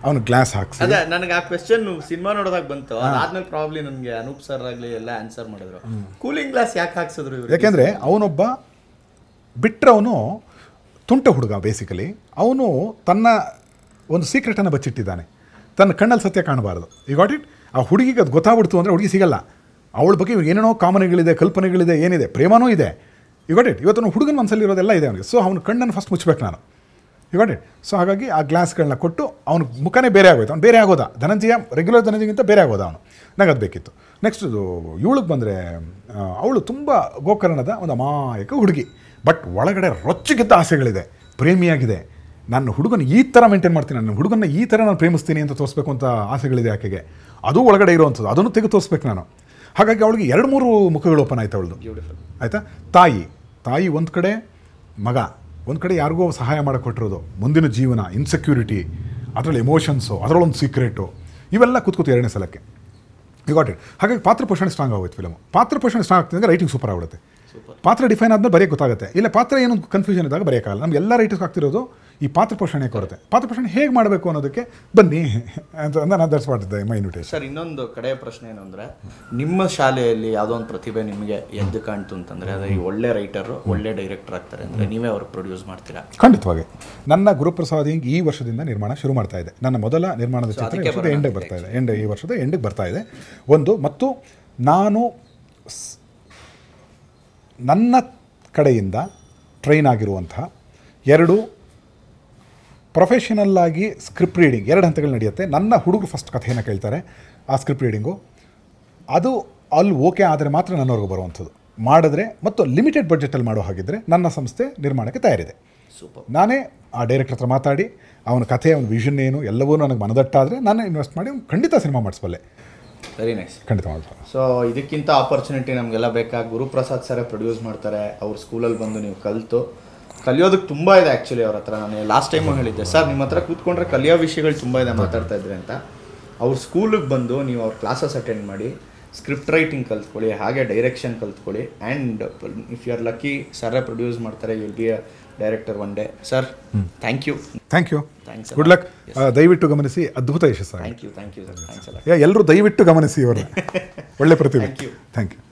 ಅವನು ಗ್ಲಾಸ್ ಹಾಕ್ಸಿ. ಅದೇ ನನಗೆ ಆ ಕ್ವೆಶ್ಚನ್ ಸಿನಿಮಾ ನೋಡೋದಾಗ ಬಂತು. ಅದಾದ್ಮೇಲೆ ಪ್ರಾಬ್ಲಿ ನನಗೆ ಅನೂಪ್ ಸರ್ ಆಗಲಿ ಎಲ್ಲ ಆನ್ಸರ್ ಮಾಡಿದ್ರು. ಕೂಲಿಂಗ್ ಗ್ಲಾಸ್ ಯಾಕೆ ಹಾಕ್ಸಿದ್ರು ಇವರು? ಯಾಕೆಂದರೆ ಅವನೊಬ್ಬ ಬಿಟ್ಟರವನು ತುಂಟ ಹುಡುಗ ಬೇಸಿಕಲಿ. ಅವನು ತನ್ನ ಒಂದು ಸೀಕ್ರೆಟನ್ನು ಬಚ್ಚಿಟ್ಟಿದ್ದಾನೆ, ತನ್ನ ಕಣ್ಣಲ್ಲಿ ಸತ್ಯ ಕಾಣಬಾರ್ದು. ಈ ಗಾಟ್ ಇಟ್. ಆ ಹುಡುಗಿಗೆ ಅದು ಗೊತ್ತಾಗ್ಬಿಡ್ತು ಅಂದರೆ ಹುಡುಗಿ ಸಿಗಲ್ಲ. ಅವಳ ಬಗ್ಗೆ ಏನೇನೋ ಕಾಮನೆಗಳಿದೆ, ಕಲ್ಪನೆಗಳಿದೆ, ಏನಿದೆ, ಪ್ರೇಮನೂ ಇದೆ. ಈ ಗಾಟ್ ಇಟ್. ಇವತ್ತು ಹುಡುಗನ ಮನಸ್ಸಲ್ಲಿ ಇರೋದೆಲ್ಲ ಇದೆ ಅವನಿಗೆ. ಸೊ ಅವನ ಕಣ್ಣನ್ನು ಫಸ್ಟ್ ಮುಚ್ಚಬೇಕು ನಾನು. ಈ ಗಾಟ್ ಇಟ್. ಸೊ ಹಾಗಾಗಿ ಆ ಗ್ಲಾಸ್ಗಳನ್ನ ಕೊಟ್ಟು ಅವನ ಮುಖನೇ ಬೇರೆ ಆಗೋಯ್ತು. ಅವ್ನು ಬೇರೆ ಆಗೋದ, ಧನಂಜಯ ರೆಗ್ಯುಲರ್ ಧನಂಜಯಗಿಂತ ಬೇರೆ ಆಗೋದ ಅವನು. ನನಗೆ ಅದು ಬೇಕಿತ್ತು. ನೆಕ್ಸ್ಟ್ ಇವಳಿಗೆ ಬಂದರೆ ಅವಳು ತುಂಬ ಗೋಕರ್ಣದ ಒಂದು ಅಮಾಯಕ ಹುಡುಗಿ, ಬಟ್ ಒಳಗಡೆ ರೊಚ್ಚಿಗಿದ್ದ ಆಸೆಗಳಿದೆ, ಪ್ರೇಮಿಯಾಗಿದೆ. ನನ್ನ ಹುಡುಗನ ಈ ಥರ ಮೇಂಟೈನ್ ಮಾಡ್ತೀನಿ, ನನ್ನ ಹುಡುಗನ ಈ ಥರ ನಾನು ಪ್ರೇಮಿಸ್ತೀನಿ ಅಂತ ತೋರಿಸ್ಬೇಕು ಅಂತ ಆಸೆಗಳಿದೆ ಆಕೆಗೆ. ಅದು ಒಳಗಡೆ ಇರೋವಂಥದ್ದು, ಅದನ್ನು ತೆಗೆದು ತೋರಿಸ್ಬೇಕು ನಾನು. ಹಾಗಾಗಿ ಅವಳಿಗೆ 2-3 ಮುಖಗಳು ಓಪನ್ ಆಯ್ತು ಅವಳದು. ಆಯಿತಾ. ತಾಯಿ ಒಂದು ಕಡೆ, ಮಗ ಒಂದು ಕಡೆ, ಯಾರಿಗೋ ಸಹಾಯ ಮಾಡಿಕೊಟ್ಟಿರೋದು, ಮುಂದಿನ ಜೀವನ, ಇನ್ಸೆಕ್ಯೂರಿಟಿ, ಅದರಲ್ಲಿ ಎಮೋಷನ್ಸು, ಅದರಲ್ಲೊಂದು ಸೀಕ್ರೆಟು, ಇವೆಲ್ಲ ಕೂತ್ಕೋತು 2ನೇ ಸಲಕ್ಕೆ. You got it. ಹಾಗಾಗಿ ಪಾತ್ರ ಪೋಷಣೆ ಸ್ಟ್ರಾಂಗ್ ಆಗೋಯ್ತು ಫಿಲಮು. ಪಾತ್ರ ಪೋಷಣೆ ಸ್ಟ್ರಾಂಗ್ ಆಗ್ತದೆ ಅಂದರೆ ರೈಟಿಂಗ್ ಸೂಪರ್ ಆಗುತ್ತೆ. ಪಾತ್ರ ಡಿಫೈನ್ ಆದಮೇಲೆ ಬರೆಯೋಕ್ಕೆ ಗೊತ್ತಾಗುತ್ತೆ. ಇಲ್ಲ ಪಾತ್ರ ಏನೋ ಕನ್ಫ್ಯೂಷನ್ ಇದ್ದಾಗ ಬರೆಯೋಕ್ಕಾಗಲ್ಲ. ನಮ್ಗೆ ಎಲ್ಲ ರೈಟರ್ಸ್ ಆಗ್ತಿರೋದು ಈ ಪಾತ್ರ ಪೋಷಣೆ ಕೊರತೆ. ಪಾತ್ರ ಪೋಷಣೆ ಹೇಗೆ ಮಾಡಬೇಕು ಅನ್ನೋದಕ್ಕೆ ಬನ್ನಿ ಅಂತ ನಾನು that's what is my invitation. Sir, ಇನ್ನೊಂದು ಕಡೆಯ ಪ್ರಶ್ನೆ ಏನು ಅಂದರೆ, ನಿಮ್ಮ ಶಾಲೆಯಲ್ಲಿ ಯಾವುದೋ ಒಂದು ಪ್ರತಿಭೆ ನಿಮಗೆ ಎದ್ದು ಕಾಣ್ತು ಅಂತಂದರೆ, ಅದು ಈ ಒಳ್ಳೆ ರೈಟರು ಒಳ್ಳೆ ಡೈರೆಕ್ಟರ್ ಆಗ್ತಾರೆ ಅಂದರೆ ನೀವೇ ಅವ್ರಿಗೆ ಪ್ರೊಡ್ಯೂಸ್ ಮಾಡ್ತೀರಾ? ಖಂಡಿತವಾಗಿ. ನನ್ನ ಗುರುಪ್ರಸಾದ್ ಹಿಂಗೆ ಈ ವರ್ಷದಿಂದ ನಿರ್ಮಾಣ ಶುರು ಮಾಡ್ತಾ ಇದೆ. ನನ್ನ ಮೊದಲ ನಿರ್ಮಾಣದ ಚಿತ್ರ ಎಂಡಿಗೆ ಬರ್ತಾ ಇದೆ, ಈ ವರ್ಷದ ಎಂಡಿಗೆ ಬರ್ತಾ ಇದೆ. ಮತ್ತು ನಾನು ನನ್ನ ಕಡೆಯಿಂದ ಟ್ರೈನ್ ಆಗಿರುವಂತಹ 2 ಪ್ರೊಫೆಷನಲ್ಲಾಗಿ ಸ್ಕ್ರಿಪ್ಟ್ ರೀಡಿಂಗ್ 2 ಹಂತಗಳು ನಡೆಯುತ್ತೆ. ನನ್ನ ಹುಡುಗರು ಫಸ್ಟ್ ಕಥೆಯನ್ನು ಕೇಳ್ತಾರೆ, ಆ ಸ್ಕ್ರಿಪ್ಟ್ ರೀಡಿಂಗು ಅದು ಅಲ್ಲಿ ಓಕೆ ಆದರೆ ಮಾತ್ರ ನನ್ನವರೆಗೂ ಬರುವಂಥದ್ದು. ಮಾಡಿದ್ರೆ ಮತ್ತು ಲಿಮಿಟೆಡ್ ಬಡ್ಜೆಟಲ್ಲಿ ಮಾಡೋ ಹಾಗಿದ್ದರೆ ನನ್ನ ಸಂಸ್ಥೆ ನಿರ್ಮಾಣಕ್ಕೆ ತಯಾರಿದೆ. ನಾನೇ ಆ ಡೈರೆಕ್ಟರ್ ಹತ್ರ ಮಾತಾಡಿ ಅವನ ಕಥೆ, ಅವನ ವಿಷನ್ ಏನು ಎಲ್ಲವೂ ನನಗೆ ಮನದಟ್ಟಾದರೆ ನಾನೇ ಇನ್ವೆಸ್ಟ್ ಮಾಡಿ ಖಂಡಿತ ಸಿನಿಮಾ ಮಾಡಿಸ್ಬಲ್ಲೆ. Very nice. ಖಂಡಿತ ಮಾಡ್ತಾರೆ. ಸೊ ಇದಕ್ಕಿಂತ ಆಪರ್ಚುನಿಟಿ ನಮಗೆಲ್ಲ ಬೇಕಾ? ಗುರುಪ್ರಸಾದ್ ಸರೇ ಪ್ರೊಡ್ಯೂಸ್ ಮಾಡ್ತಾರೆ, ಅವ್ರ ಸ್ಕೂಲಲ್ಲಿ ಬಂದು ನೀವು ಕಲಿಯೋದಕ್ಕೆ ತುಂಬ ಇದೆ ಆ್ಯಕ್ಚುಲಿ ಅವ್ರ ಹತ್ರ. ನಾನು ಲಾಸ್ಟ್ ಟೈಮು ಹೇಳಿದ್ದೆ, ಸರ್ ನಿಮ್ಮ ಹತ್ರ ಕೂತ್ಕೊಂಡ್ರೆ ಕಲಿಯೋ ವಿಷಯಗಳು ತುಂಬ ಇದೆ, ಮಾತಾಡ್ತಾ ಇದ್ರಿ ಅಂತ. ಅವ್ರ ಸ್ಕೂಲಿಗೆ ಬಂದು ನೀವು ಅವ್ರ ಕ್ಲಾಸಸ್ ಅಟೆಂಡ್ ಮಾಡಿ, ಸ್ಕ್ರಿಪ್ಟ್ ರೈಟಿಂಗ್ ಕಲ್ತ್ಕೊಳ್ಳಿ, ಹಾಗೆ ಡೈರೆಕ್ಷನ್ ಕಲ್ತ್ಕೊಳ್ಳಿ. And if you are lucky ಸರೇ ಪ್ರೊಡ್ಯೂಸ್ ಮಾಡ್ತಾರೆ, you will be a director one day. Sir, thank you. Thanks. Good luck. ದಯವಿಟ್ಟು ಗಮನಿಸಿ, ಅದ್ಭುತ ಯಶಸ್ಸು. Thank you sir. ಥ್ಯಾಂಕ್ಸ್ ಅಲ್ಲ. ಎಲ್ಲರೂ ದಯವಿಟ್ಟು ಗಮನಿಸಿ ಇವರು ಒಳ್ಳೆ ಪ್ರತಿಭೆ. Thank you.